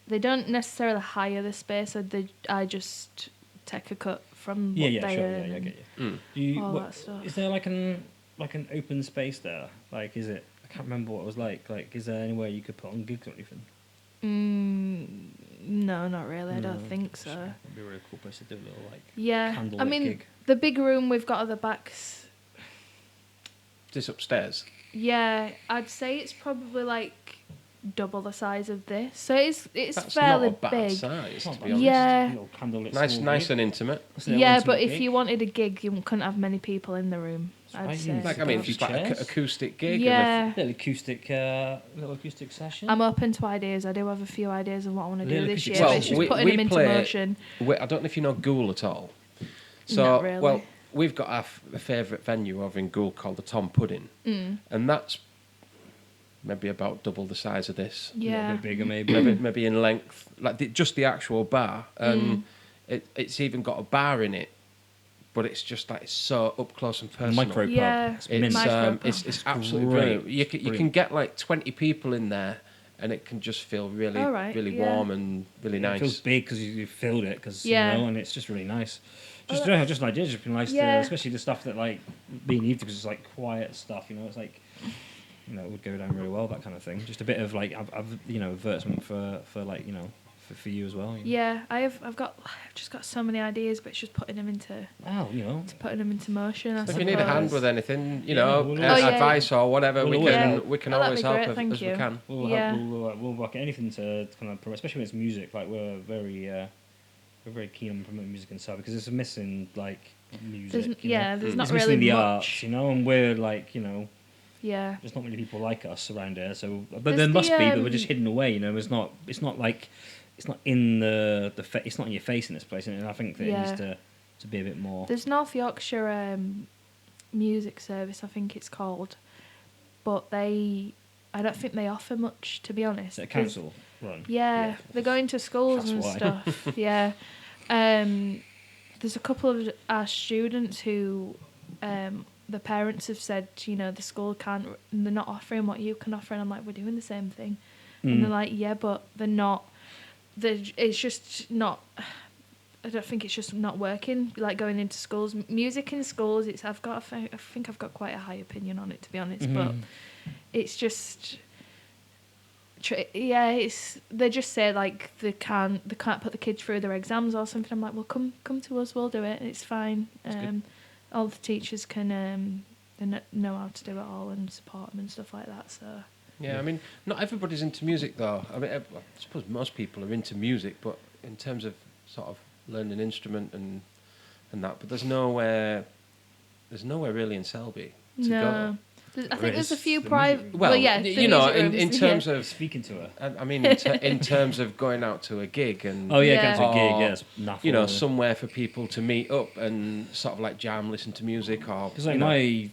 S2: They don't necessarily hire the space, so I just take a cut from what they
S1: sure,
S2: earn
S1: I
S2: and
S1: get you.
S2: all that stuff.
S1: Is there like an open space there? Like, is it? I can't remember what it was like. Like, is there anywhere you could put on gigs or anything?
S2: No, not really. I don't think so.
S1: It'd be a really cool place to do a little
S2: Yeah, I mean,
S1: gig.
S2: the big room we've got at the back's.
S3: Just upstairs?
S2: Yeah, I'd say it's probably like double the size of this. So it's
S3: That's
S2: fairly
S3: not a bad
S2: big.
S3: size, to
S1: Not
S3: be
S1: bad.
S3: honest.
S2: Yeah.
S1: Little candlelit
S3: Nice,
S1: small
S3: nice
S1: gig.
S3: and intimate.
S1: It's a little
S2: Yeah,
S1: intimate
S2: but if
S1: gig.
S2: you wanted a gig, you couldn't have many people in the room. I'd
S1: right,
S2: say.
S3: Like, I mean, if
S1: Few
S3: it's like an
S1: chairs.
S3: acoustic gig.
S2: Yeah.
S1: Little acoustic session.
S2: I'm open to ideas. I do have a few ideas of what I want to do
S1: Little
S2: this year,
S1: acoustic
S2: but it's just
S3: Well,
S2: putting
S3: we
S2: them into
S3: play-
S2: motion.
S3: I don't know if you know Goole at all. So,
S2: Not really.
S3: well, we've got our favourite venue over in Goole called the Tom Pudding. And that's maybe about double the size of this.
S1: A
S2: Yeah.
S1: bit bigger, maybe.
S3: Maybe in length. Like just the actual bar. And it's even got a bar in it. But it's just like, it's so up close and personal.
S1: Micro pub.
S2: Yeah.
S1: It's
S3: It's,
S1: mint.
S2: Micro pub.
S3: it's absolutely
S1: Great.
S3: brilliant. You can
S1: Brilliant.
S3: get like 20 people in there, and it can just feel really,
S2: All right,
S3: really
S2: yeah.
S3: warm and really
S1: It
S3: nice.
S1: feels big because you filled it, because
S2: Yeah.
S1: and it's just really nice.
S2: Oh,
S1: Just just an idea, just be nice
S2: Yeah.
S1: to, especially the stuff that like being evening, because it's like quiet stuff. It's like it would go down really well, that kind of thing. Just a bit of like advertisement for like for you as well.
S2: Yeah, I've just got so many ideas, but it's just putting them into motion. I
S3: So if you need a hand
S2: suppose.
S3: with anything,
S1: we'll always-
S3: advice or whatever,
S1: We'll
S3: we
S1: always-
S3: can
S2: Oh, that'd
S3: always
S2: be
S3: help
S2: great,
S3: as
S2: thank
S3: we
S2: you.
S3: can.
S2: Yeah.
S1: We'll rock anything to kind of promote, especially when it's music. Like we're very keen on promoting music and stuff, because it's missing like music.
S2: There's not
S1: it's
S2: really
S1: missing the
S2: much.
S1: arts, and we're like
S2: Yeah.
S1: there's not many people like us around here. So, but
S2: There's
S1: there must
S2: the,
S1: be, but we're just hidden away. It's not like it's not in it's not in your face in this place, and I think that it needs to be a bit more.
S2: There's North Yorkshire Music Service, I think it's called, but I don't think they offer much, to be honest.
S1: Is it a council run?
S2: Yeah, they're going to schools
S1: That's
S2: and
S1: why.
S2: stuff. Yeah, there's a couple of our students who the parents have said, the school can't, they're not offering what you can offer, and I'm like, we're doing the same thing, and they're like, yeah, but they're not. It's just not. I don't think it's just not working. Like going into schools, music in schools. I think I've got quite a high opinion on it, to be honest. But it's just. They just say like they can't put the kids through their exams or something. I'm like, well, come to us, we'll do it. It's fine. All the teachers can they know how to do it all and support them and stuff like that. So.
S3: Yeah, I mean, not everybody's into music though. I mean, I suppose most people are into music, but in terms of sort of learning an instrument and that, but there's nowhere really in Selby to go.
S2: I think there's a few
S1: the
S2: private.
S1: music-
S2: Well, yeah,
S3: in terms
S2: yeah.
S3: of
S1: Speaking to her.
S3: I mean, in terms of going out to a gig and
S1: Oh yeah,
S2: Yeah.
S1: going to a gig.
S3: Or,
S1: Yes, yeah,
S3: somewhere for people to meet up and sort of like jam, listen to music, or
S1: Because like I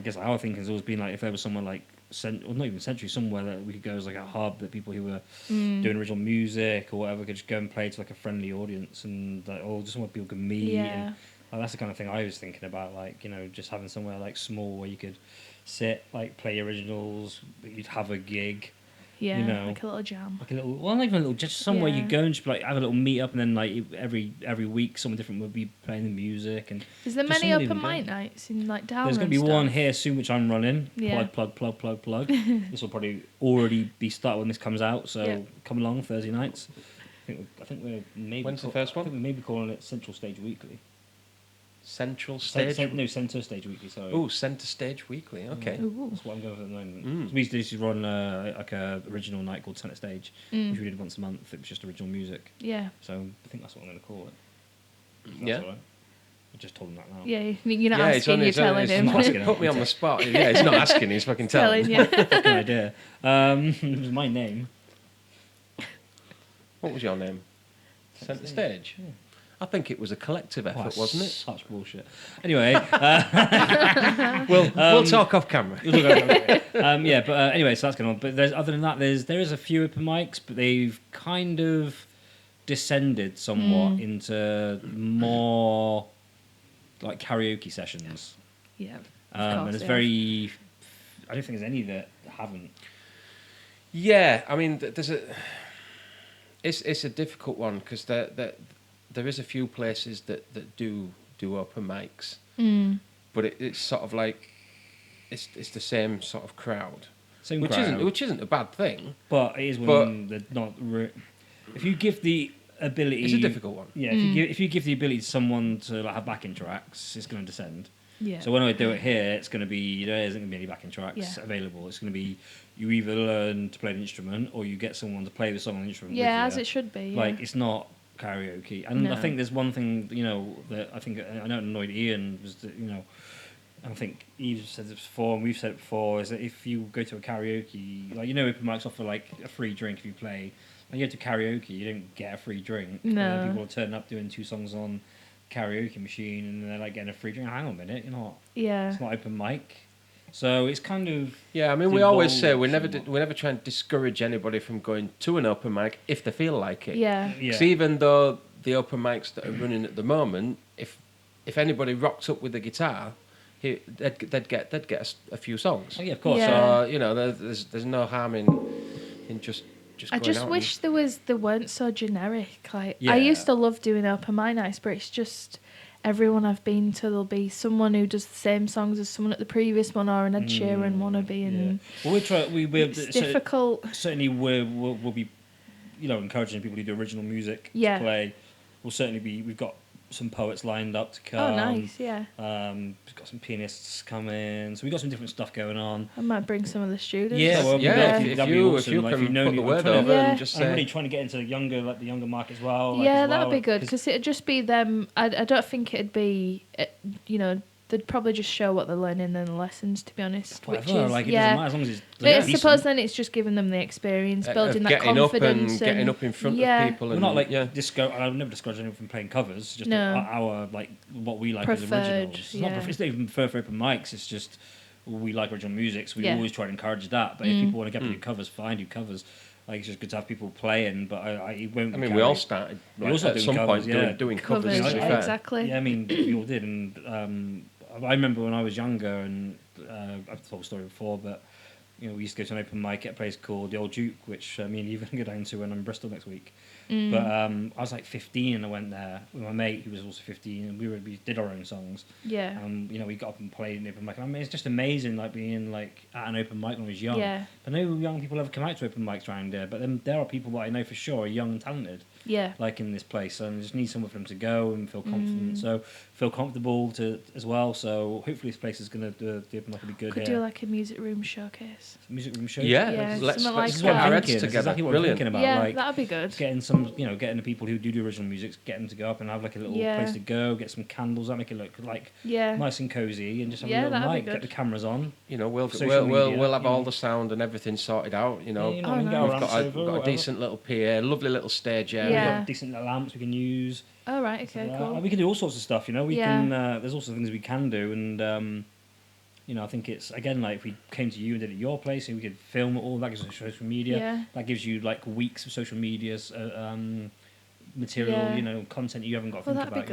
S1: guess our thinking has always been like if there was somewhere like or not even Century, somewhere that we could go as like a hub that people who were doing original music or whatever could just go and play to like a friendly audience and like just somewhere people could meet.
S2: Yeah.
S1: And, that's the kind of thing I was thinking about, like just having somewhere like small where you could sit, like play originals, but you'd have a gig.
S2: Yeah, like a little jam.
S1: Like a little, well, not even a little, just somewhere you
S2: Yeah.
S1: go and just like have a little meet up, and then like every week someone different would be playing the music. And
S2: Is there
S1: just
S2: many
S1: somewhere
S2: open
S1: you can
S2: mic
S1: go.
S2: nights in like down?
S1: There's going to be one here soon, which I'm running.
S2: Yeah.
S1: Plug. This will probably already be started when this comes out, so
S2: Yeah.
S1: come along Thursday nights. I think we're maybe.
S3: When's the first one?
S1: I think we may be calling it Central Stage Weekly.
S3: Central Stage.
S1: Centre Stage Weekly. Sorry.
S3: Oh, Centre Stage Weekly. Okay.
S2: Ooh.
S1: That's what I'm going with at the moment. We used to run like a original night called Centre Stage, which we did once a month. It was just original music.
S2: Yeah.
S1: So I think that's what I'm going to call it. That's
S3: Yeah.
S1: all right. I just told him that now.
S2: Yeah, you're not
S3: Yeah,
S2: asking, you're telling him.
S1: not asking.
S3: Put me on the spot. Yeah, he's not asking. He's fucking telling.
S2: Telling you.
S1: Fucking idea. It was my name.
S3: What was your name? Centre Stage.
S1: Yeah.
S3: I think it was a collective effort, wasn't it?
S1: Such bullshit. Anyway,
S3: we'll talk off camera.
S1: Anyway, so that's going on. But other than that, there is a few open mics, but they've kind of descended somewhat into more like karaoke sessions.
S2: Yeah.
S1: And there's very, I don't think there's any that haven't.
S3: Yeah, I mean, it's a difficult one because there is a few places that do open mics, but it's sort of like it's the same sort of crowd, which isn't a bad thing.
S1: But it is when they're not. If you give the ability,
S3: it's a difficult one.
S1: Yeah, if you give the ability to someone to like have backing tracks, it's going to descend.
S2: Yeah.
S1: So when I do it here, it's going to be there isn't going to be any backing tracks available. It's going to be you either learn to play an instrument or you get someone to play the song on the instrument.
S2: Yeah,
S1: with
S2: as it should be. Yeah.
S1: Like it's not karaoke, and I think there's one thing that I think I know annoyed Ian was that I think Eve said it before and we've said it before is that if you go to a karaoke, like open mics offer like a free drink if you play. When you go to karaoke, you don't get a free drink.
S2: No.
S1: People are turning up doing 2 songs on karaoke machine and they're like getting a free drink. Hang on a minute, it's not open mic. So it's kind of
S3: I mean we always say we never try and discourage anybody from going to an open mic if they feel like it. Because even though the open mics that are running at the moment, if anybody rocks up with a guitar, they'd get a few songs.
S1: Oh yeah, of course.
S3: So there's no harm in just
S2: I just wish there weren't so generic. Like I used to love doing open mic nights, but it's just everyone I've been to, there'll be someone who does the same songs as someone at the previous one, or an Ed Sheeran wannabe, and it's difficult.
S1: Certainly, we'll be, encouraging people who do original music to play. We've got some poets lined up to come.
S2: Oh, nice, yeah.
S1: We've got some pianists coming, so we've got some different stuff going on.
S2: I might bring some of the students.
S1: Yeah,
S3: if you can put the word over and just say...
S1: I'm really trying to get into the younger market as well.
S2: That'd be good, because it'd just be them. I don't think it'd be, they'd probably just show what they're learning in the lessons, to be honest.
S1: Whatever,
S2: which is,
S1: it doesn't matter as long as it's
S2: I suppose then it's just giving them the experience, building that confidence.
S3: And getting up in front of people.
S1: We're not like I've never discouraged anyone from playing covers, just our what we like
S2: preferred,
S1: as originals. It's not even for open mics, it's just we like original music, so we always try to encourage that. But if people want to get do covers, fine, do covers. Like it's just good to have people playing, but it won't.
S3: I mean, we all started at some point doing covers.
S2: Exactly.
S1: Yeah, I mean, we all did, and I remember when I was younger, and I've told the story before, but we used to go to an open mic at a place called the Old Duke, which me and Eve are going to go down to when I'm in Bristol next week. But I was like 15 and I went there with my mate who was also 15, and we did our own songs.
S2: Yeah.
S1: We got up and played an open mic. I mean, it's just amazing, like being like at an open mic when I was young.
S2: Yeah.
S1: I know young people ever come out to open mics around there, but then there are people that I know for sure are young and talented.
S2: Yeah.
S1: Like in this place, and I just need somewhere for them to go and feel confident. So feel comfortable as well. So hopefully this place is going to do the open mic will be good.
S2: Could do like a music room showcase.
S1: Music room showcase.
S2: Yeah.
S3: Let's
S2: like
S3: get our heads together.
S1: Exactly what
S3: Brilliant.
S1: I'm thinking about.
S2: Yeah,
S1: like,
S2: that'd be good.
S1: Getting some, getting the people who do original music, get them to go up and have like a little place to go. Get some candles that make it look like nice and cozy, and just have a little mic. Get the cameras on.
S3: We'll have all the sound and everything sorted out. We've got a decent little PA, lovely little stage area.
S1: We've got decent little lamps we can use.
S2: Oh right, okay, cool.
S1: We can do all sorts of stuff. We can. There's also things we can do, and I think it's again like if we came to you and did it at your place, and we could film it all. That gives us social media.
S2: Yeah.
S1: That gives you like weeks of social media material. Content you haven't got to think about.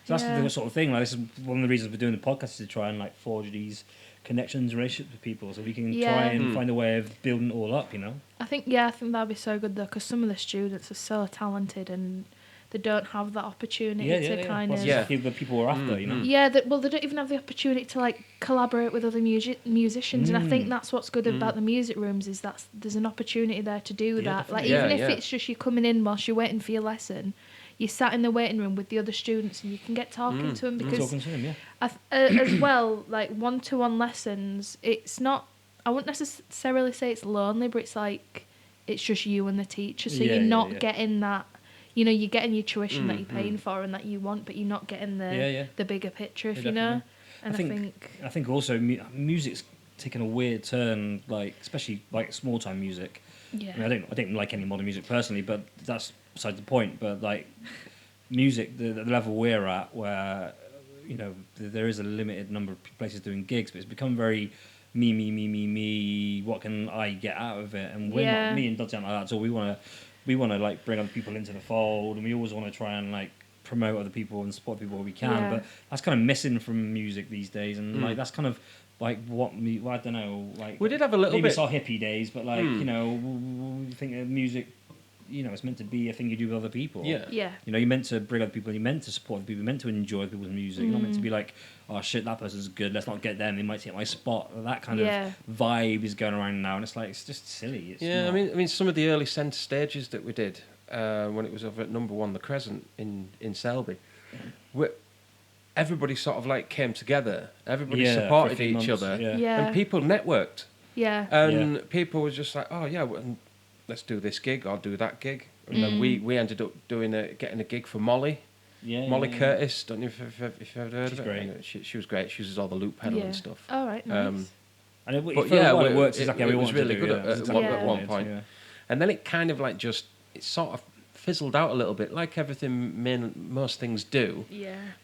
S1: So that's the sort of thing. Like this is one of the reasons we're doing the podcast is to try and like forge these connections, relationships with people, so we can try and find a way of building it all up.
S2: I think that'd be so good though, because some of the students are so talented and they don't have that opportunity to kind of...
S1: Yeah, the people we're after,
S2: Yeah, they don't even have the opportunity to like collaborate with other musicians, and I think that's what's good about the music rooms is that there's an opportunity there to do that. Like even if it's just you coming in whilst you're waiting for your lesson, you sat in the waiting room with the other students and you can get talking to them, because as well, like one-to-one lessons, it's not... I wouldn't necessarily say it's lonely, but it's like it's just you and the teacher, so you're not getting that... you're getting your tuition that you're paying for and that you want, but you're not getting the bigger picture, if you know. And
S1: I think also music's taken a weird turn, like especially like small time music.
S2: Yeah.
S1: I mean, I don't like any modern music personally, but that's beside the point. But like music, the level we're at, where there is a limited number of places doing gigs, but it's become very me. What can I get out of it? And we're not, me and Dodgy aren't like that. So we want to like bring other people into the fold, and we always want to try and like promote other people and support people where we can. But that's kind of missing from music these days, and like that's kind of like I don't know. Like
S3: we did have a little
S1: maybe
S3: bit.
S1: It's our hippie days, but like we think that music. It's meant to be a thing you do with other people.
S2: Yeah.
S1: You're meant to bring other people, you're meant to support other people, you're meant to enjoy people's music. You're not meant to be like, oh shit, that person's good, let's not get them, they might take my spot. That kind of vibe is going around now, and it's like, it's just silly. It's not.
S3: I mean, some of the early centre stages that we did when it was over at number 1, the Crescent in Selby, everybody sort of like came together, everybody supported each other, and people networked. And people were just like, oh yeah, let's do this gig or do that gig. And then we ended up getting a gig for Molly. Molly Curtis. Don't know if you've heard of
S1: She's
S3: her.
S1: Great.
S3: She was great. She uses all the loop pedal and stuff.
S2: All right, nice.
S1: And it works exactly how we
S3: was
S1: wanted
S3: really
S1: to do.
S3: good at one point. And then it kind of like it sort of fizzled out a little bit, like everything most things do.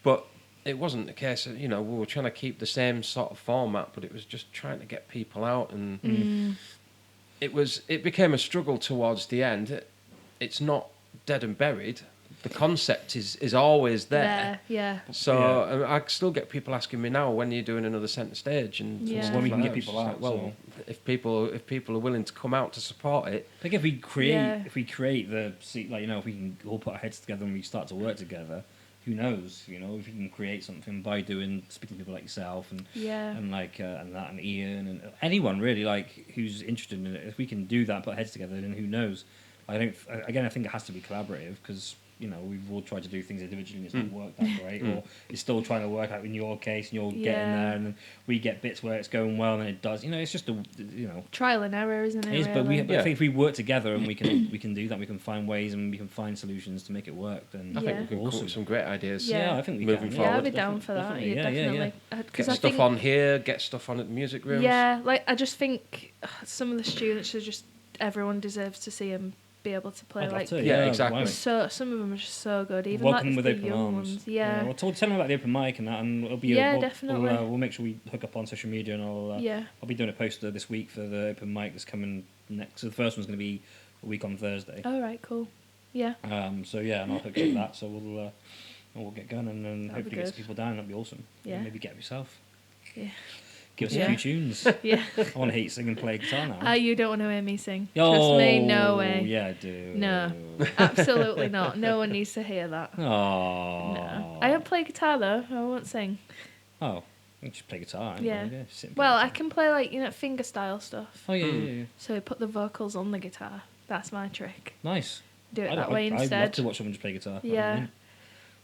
S3: But it wasn't the case of, we were trying to keep the same sort of format, but it was just trying to get people out, and it became a struggle towards the end. It's not dead and buried. The concept is always there. So I still get people asking me now, when are you doing another centre stage, and
S1: when we can get people out.
S3: Well, if people are willing to come out to support it.
S1: I think if we create the seat, like if we can all put our heads together and we start to work together, who knows? If you can create something by speaking to people like yourself and and Ian and anyone really like who's interested in it. If we can do that, put our heads together, then who knows? I think it has to be collaborative, because we've all tried to do things individually and it's not worked that great, or it's still trying to work out in your case, and you're getting there, and then we get bits where it's going well and it does. It's just
S2: trial and error, isn't it?
S1: It is, but I think if we work together and we can do that, we can find ways and we can find solutions to make it work. Then
S3: I think we can come up with some great ideas.
S1: Yeah, I think we
S3: moving
S1: can.
S3: forward.
S2: Yeah, I'd be down for that. Definitely.
S3: Get stuff on here, get stuff on at the music rooms.
S2: Yeah, like I just think some of the students are just, everyone deserves to see them be able to play.
S3: Exactly.
S2: So some of them are just so good. Even
S1: welcome
S2: like
S1: with
S2: the
S1: open
S2: young
S1: arms.
S2: ones.
S1: Well, tell them about the open mic and that, and it'll be
S2: definitely.
S1: We'll make sure we hook up on social media, and I'll be doing a poster this week for the open mic that's coming next. So the first one's going to be a week on Thursday.
S2: Oh right, cool. Yeah.
S1: And I'll hook you up with that. So we'll get going, and then hopefully get some people down. That'll be awesome.
S2: Yeah.
S1: Maybe get yourself.
S2: Yeah.
S1: Give us a few tunes.
S2: Yeah.
S1: I want to hear you sing and play guitar now.
S2: You don't want to hear me sing. Trust me, no way.
S1: Yeah, I do.
S2: No, absolutely not. No one needs to hear that.
S1: Oh.
S2: No. I don't play guitar though. I won't sing.
S1: Oh, you just play guitar.
S2: Yeah.
S1: Play
S2: I can play like finger style stuff.
S1: Oh yeah.
S2: So I put the vocals on the guitar. That's my trick.
S1: Nice.
S2: Do it that way instead.
S1: I'd love to watch someone just play guitar.
S2: Yeah.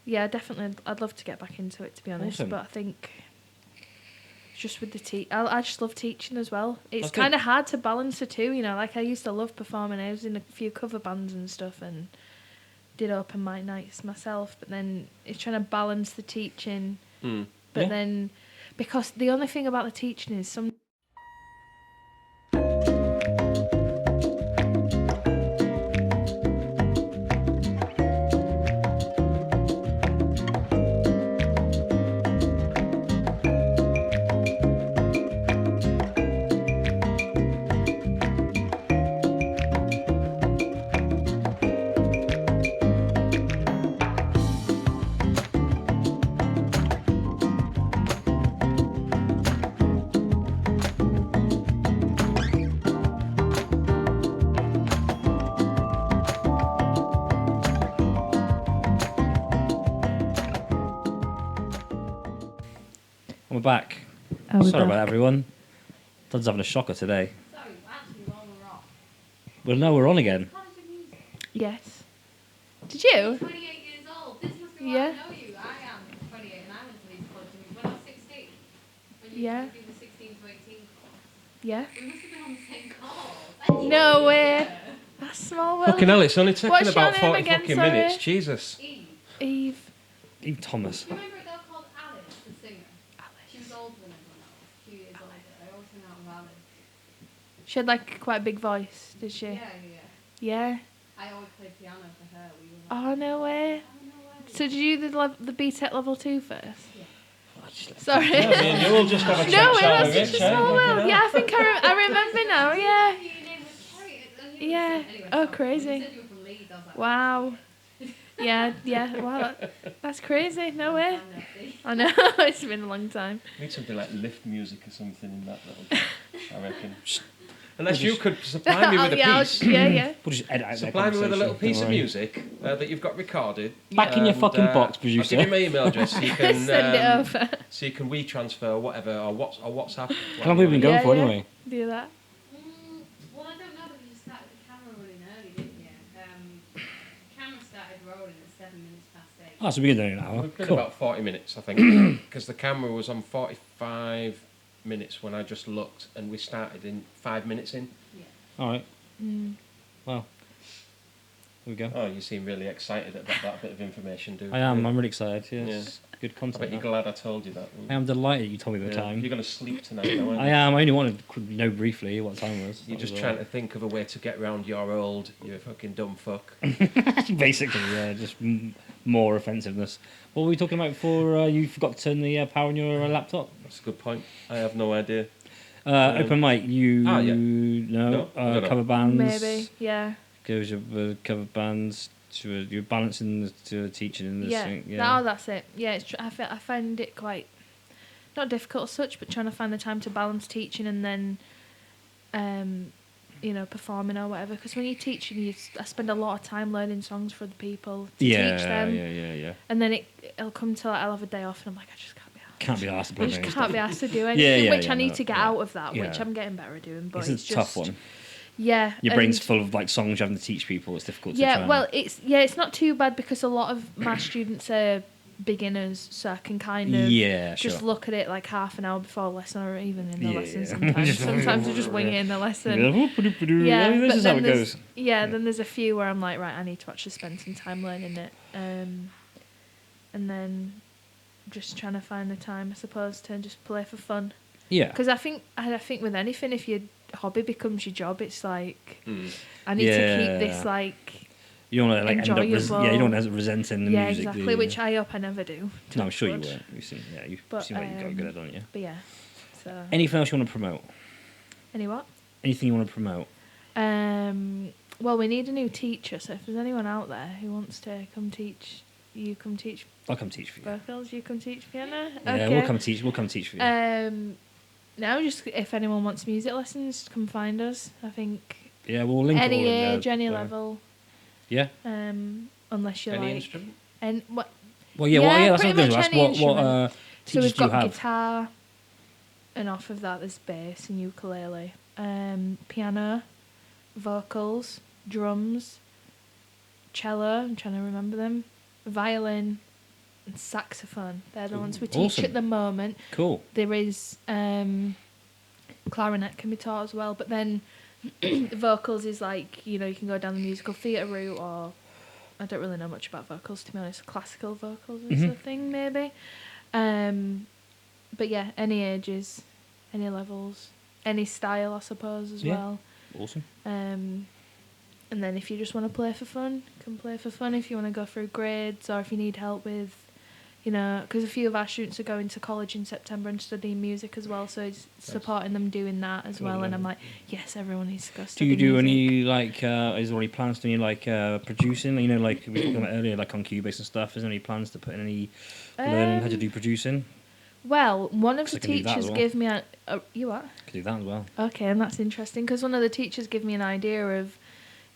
S2: Yeah, definitely. I'd love to get back into it, to be honest.
S1: Awesome.
S2: But I think just with the I just love teaching as well. It's kind of hard to balance the two, Like I used to love performing. I was in a few cover bands and stuff, and did open mic nights myself. But then it's trying to balance the teaching. But then, because the only thing about the teaching is some.
S1: We're back. Sorry about that, everyone. Todd's having a shocker today.
S4: Sorry, actually, while we're off.
S1: Well, no, we're on again.
S2: Yes. Did you?
S4: 28 years old. This must be why I know you. I am 28 and I went to these colleges when I was 16. When you used to do the 16 to 18 course.
S2: Yeah.
S4: We must have been on the same course.
S2: No way. That's small world.
S3: Fucking hell, it's only taken
S2: What's
S3: about
S2: your name
S3: 40
S2: again,
S3: fucking
S2: sorry?
S3: minutes. Jesus.
S2: Eve.
S1: Eve Thomas.
S4: Do you remember a girl called Alice, the singer? She was older than everyone else. A few years older. I always hung out with Alice.
S2: She had like quite a big voice, did she?
S4: Yeah.
S2: Yeah.
S4: I always played piano for her. We were
S2: Oh, no way.
S4: oh, no way.
S2: So did you do the BTEC level 2 first?
S4: Yeah.
S2: Sorry.
S3: Yeah, you'll just have a
S2: No, it
S3: chat
S2: was just a small world. Yeah, I think I remember now. Yeah.
S4: Your name was Kerry.
S2: Yeah.
S4: Anyway,
S2: Oh,
S4: sorry.
S2: crazy.
S4: You said you were from Leeds. I was like,
S2: Wow. Yeah. Wow, that's crazy. No way.
S4: I'm nasty.
S2: I know. It's been a long time.
S3: Need something like lift music or something in that little bit, I reckon. Unless you could supply me with a piece.
S2: Yeah.
S1: We'll just edit out that
S3: Supply me with a little
S1: conversation,
S3: piece
S1: don't
S3: of
S1: worry.
S3: music that you've got recorded.
S1: Back in your fucking box,
S3: I'll
S1: producer.
S3: give you my email address so you can
S2: Send it over.
S3: so you can WeTransfer whatever or WhatsApp.
S1: How long have we been going
S2: Yeah,
S1: for
S2: yeah.
S1: anyway?
S2: Do that.
S4: Well, I don't know because you started the camera running early, didn't you? Camera started rolling at 7 minutes past 8.
S1: Oh, so we're doing an hour.
S3: We've been
S1: Cool.
S3: about 40 minutes, I think, because the camera was on 45 minutes when I just looked, and we started in 5 minutes in.
S4: Yeah.
S1: All right. Well, here we go.
S3: Oh, you seem really excited about that bit of information, dude.
S1: I am. I'm really excited. Yes. Good
S3: I
S1: content.
S3: bet you're
S1: that.
S3: glad I told you that.
S1: I am delighted you told me the
S3: Yeah.
S1: time.
S3: You're going to sleep tonight, though, aren't
S1: I
S3: you?
S1: am. I only wanted to know briefly what time it was.
S3: You're
S1: That
S3: just
S1: was
S3: trying to think of a way to get around your old, you fucking dumb fuck.
S1: Basically, yeah, just more offensiveness. What were we talking about before you forgot to turn the power on your laptop?
S3: That's a good point. I have no idea.
S1: Open mic, you
S3: yeah.
S1: know,
S3: No, I don't know.
S1: cover bands.
S2: Maybe. Yeah.
S1: Goes your cover bands to you're balancing to teaching in this
S2: Yeah.
S1: thing.
S2: No, that's it. Yeah, it's I find it quite not difficult as such, but trying to find the time to balance teaching and then, performing or whatever. Because when you're teaching, I spend a lot of time learning songs for other people to teach them.
S1: Yeah.
S2: And then it'll come to I'll have a day off, and I'm like, I just can't be asked.
S1: Can't be asked to
S2: I
S1: play
S2: just
S1: any
S2: can't
S1: stuff.
S2: be asked to do anything, which I need to get
S1: yeah.
S2: out of that, which
S1: Yeah.
S2: I'm getting better at doing. But
S1: It's
S2: it's
S1: a
S2: just,
S1: tough one.
S2: Yeah,
S1: Your brain's
S2: and-
S1: full of like songs you're having to teach people. It's difficult to try.
S2: Yeah,
S1: and-
S2: well, it's not too bad because a lot of my students are beginners, so I can kind of just
S1: sure.
S2: look at it like half an hour before lesson or even in the
S1: Yeah,
S2: lesson
S1: yeah.
S2: sometimes. Sometimes I just wing it in the lesson.
S1: Yeah,
S2: Yeah,
S1: this
S2: but
S1: is how
S2: then
S1: it
S2: there's
S1: goes.
S2: then there's a few where I'm like, right, I need to actually spend some time learning it, and then just trying to find the time, I suppose, to just play for fun.
S1: Yeah.
S2: Because I think with anything, if your hobby becomes your job, it's like I need to keep this like.
S1: You don't want to like end up
S2: enjoyable.
S1: you don't want to resenting the
S2: Yeah,
S1: music. do
S2: exactly.
S1: you?
S2: Which I hope I never do.
S1: No, I'm
S2: touch
S1: sure you
S2: wood.
S1: won't. You seem you
S2: But,
S1: seem like you've got good at it, don't you?
S2: But yeah. So
S1: Anything else you want to promote?
S2: any what?
S1: Anything you want to promote?
S2: Well, we need a new teacher. So if there's anyone out there who wants to come teach, you come teach
S1: I'll come teach for you.
S2: vocals. You come teach piano.
S1: Yeah,
S2: Okay.
S1: we'll come teach. We'll come teach for you.
S2: No, just if anyone wants music lessons, come find us. I think
S1: Yeah, we'll link
S2: any
S1: it all in there,
S2: age, any
S1: so-
S2: level.
S1: Yeah.
S2: Unless you
S3: Any
S2: like
S3: instrument?
S2: and what.
S1: Well, yeah.
S2: Yeah,
S1: Well, yeah. That's what
S2: pretty
S1: I'm
S2: much
S1: going to
S2: any
S1: ask. What
S2: instrument. So
S1: teachers
S2: we've
S1: do you
S2: got
S1: have?
S2: guitar, and off of that there's bass and ukulele, piano, vocals, drums, cello. I'm trying to remember them. Violin, and saxophone. They're the ones we teach
S1: awesome.
S2: at the moment.
S1: Cool.
S2: There is clarinet can be taught as well, but then the vocals is like you can go down the musical theatre route, or I don't really know much about vocals to be honest. Classical vocals is the thing maybe. But yeah, any ages, any levels, any style I suppose as
S1: Yeah.
S2: well.
S1: Awesome.
S2: And then if you just want to play for fun, come play for fun. If you want to go through grades or if you need help with, because a few of our students are going to college in September and studying music as well, so it's supporting them doing that as well. And I'm like, yes, everyone needs to go
S1: Do
S2: study
S1: you do
S2: music.
S1: any like? Is there any plans to any like producing? Like we were talking about earlier, like on Cubase and stuff. Is there any plans to put in any learning how to do producing?
S2: Well, one of the
S1: 'Cause I can do that as
S2: teachers
S1: well.
S2: gave me a you what?
S1: Could do that as well.
S2: Okay, and that's interesting because one of the teachers gave me an idea of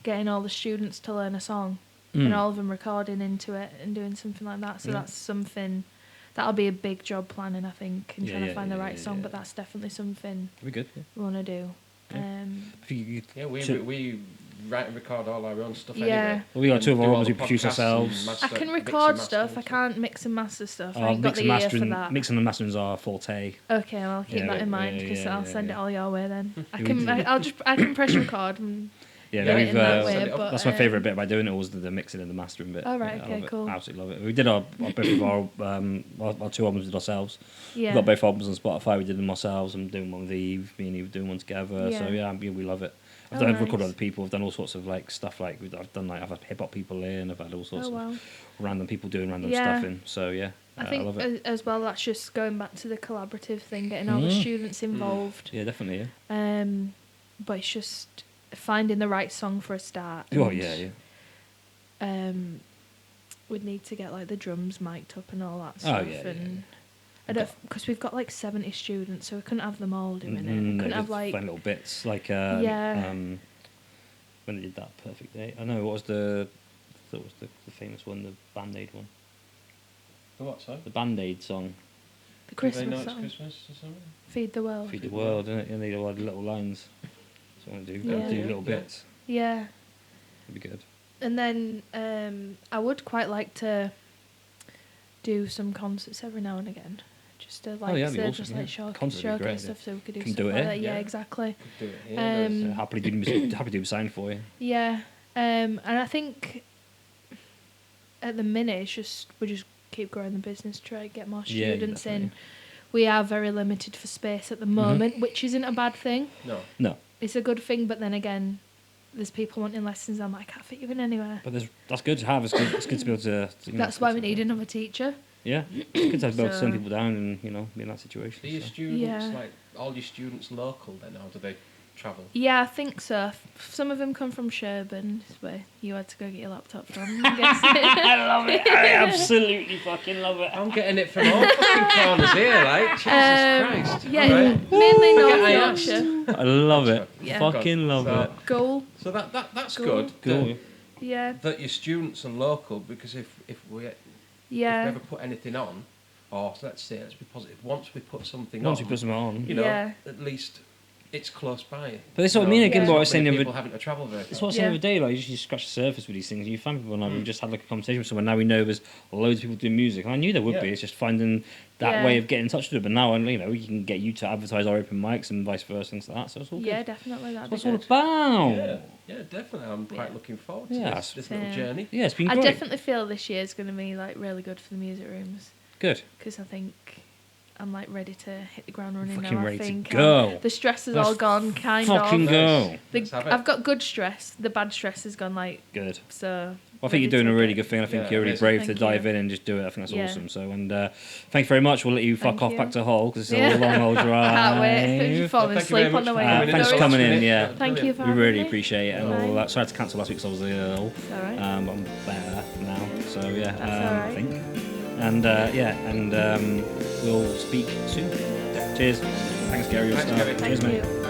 S2: getting all the students to learn a song and all of them recording into it and doing something like that. So that's something that'll be a big job planning, I think, and trying to find the right song. But that's definitely something
S1: That'd be good. Yeah.
S2: we want to do.
S1: If you,
S3: Yeah, we write and record all our own stuff
S2: Yeah.
S3: anyway.
S1: well, we got
S3: And
S1: two of
S3: do
S1: our
S3: all
S1: albums
S3: the
S1: we produce
S3: podcasts
S1: ourselves.
S3: and
S2: I
S3: master-
S2: can
S3: mix and
S2: record
S3: master
S2: stuff.
S3: and
S2: I can't mix and master stuff. I
S1: Oh,
S2: ain't got the ear for that.
S1: mixing and mastering is our forte.
S2: Okay, well, I'll keep
S1: Yeah,
S2: that in
S1: yeah,
S2: mind because
S1: yeah,
S2: I'll
S1: yeah,
S2: send
S1: yeah.
S2: it all your way then. I
S1: We
S2: can.
S1: do.
S2: I can press record. And
S1: Yeah,
S2: get
S1: no,
S2: it
S1: we've,
S2: in that way,
S3: Set it up.
S2: but,
S1: that's my favourite bit by doing it was the mixing and the mastering bit.
S2: Oh, right,
S1: Yeah, I
S2: okay,
S1: love it.
S2: cool.
S1: Absolutely love it. We did both of our two albums with ourselves.
S2: Yeah.
S1: We got both albums on Spotify. We did them ourselves. I'm doing one with Eve. Me and Eve doing one together. So
S2: Yeah.
S1: yeah, we love it. I've done recorded other people. I've done all sorts of like stuff. Like I've had hip hop people in. I've had all sorts of random people doing random stuff in. So yeah,
S2: I think
S1: love it.
S2: as well. That's just going back to the collaborative thing, getting all the students involved.
S1: Yeah, definitely. Yeah.
S2: But it's just finding the right song for a start.
S1: Oh yeah.
S2: We'd need to get like the drums mic'd up and all that stuff. I don't, because we've got like 70 students, so we couldn't have them all doing it. We couldn't have like
S1: fun little bits like when they did that Perfect Day. I know what was the famous one, the Band-Aid one.
S3: The what song?
S1: The Band-Aid song.
S2: The Christmas
S3: song.
S2: Christmas
S3: or something?
S2: Feed the World.
S1: Feed the World, innit? And they all had little lines. So I want to do little bits.
S2: Yeah.
S1: That'd be good.
S2: And then I would quite like to do some concerts every now and again. Just to like showcase stuff, so we could do stuff like that. Yeah, exactly.
S3: Do it here.
S1: Happily do a sign for you.
S2: Yeah, and I think at the minute we just keep growing the business, try to get more students in. We are very limited for space at the moment, which isn't a bad thing.
S1: No.
S2: It's a good thing, but then again, there's people wanting lessons. I'm like, I can't fit you in anywhere.
S1: But that's good to have. It's good to be able to.
S2: That's why we need another teacher.
S1: Yeah, it's good to be able to send people down and be in that situation.
S3: Are your students like all your students local then, or do they travel?
S2: Yeah, I think so. Some of them come from Sherburn, where you had to go get your laptop from. I
S1: love it. I absolutely fucking love it.
S3: I'm getting it from all fucking corners here, like Jesus Christ.
S2: Yeah, mainly North Yorkshire.
S1: I love it. Yeah. Fucking love it.
S2: Goal.
S3: So that's
S2: Goal.
S3: good.
S1: Cool.
S2: Yeah.
S3: That your students are local, because if we ever put anything on, or let's be positive, once we put something on, at least it's close by.
S1: But that's what I mean again. What I was saying
S3: people having to travel very far.
S1: That's what I was saying the other day. Like, you scratch the surface with these things. You find people, and we just had like a conversation with someone. Now we know there's loads of people doing music, and I knew there would be. It's just finding that way of getting in touch with it. But now, we can get you to advertise our open mics and vice versa, things like that. So it's all good.
S2: Yeah, definitely. That's
S1: what it's all about.
S3: Yeah, definitely. I'm quite looking forward to this little journey.
S1: Yeah, it's been great.
S2: I definitely feel this year is going to be like really good for the music rooms.
S1: Good.
S2: Because I think I'm like ready to hit the ground running
S1: fucking
S2: now.
S1: Ready
S2: I think
S1: to go.
S2: The stress is all gone, kind
S1: fucking
S2: of.
S1: Go.
S2: I've got good stress. The bad stress has gone like
S1: good.
S2: So.
S1: Well, I think you're doing a really good thing. I think you're really brave to dive in and just do it. I think that's awesome. So, and thank you very much. We'll let you fuck off back to Hull because it's a long old drive.
S2: Can't wait. You're falling asleep on the way.
S1: Thanks for coming in. Yeah,
S2: thank you for having
S1: me. We really
S2: me.
S1: appreciate it. And we'll sorry to cancel last week because I was ill.
S2: It's all right.
S1: But I'm better now. So yeah,
S2: that's all right.
S1: I think. And we'll speak soon. Cheers. Thanks, Kerry.
S2: Thank you.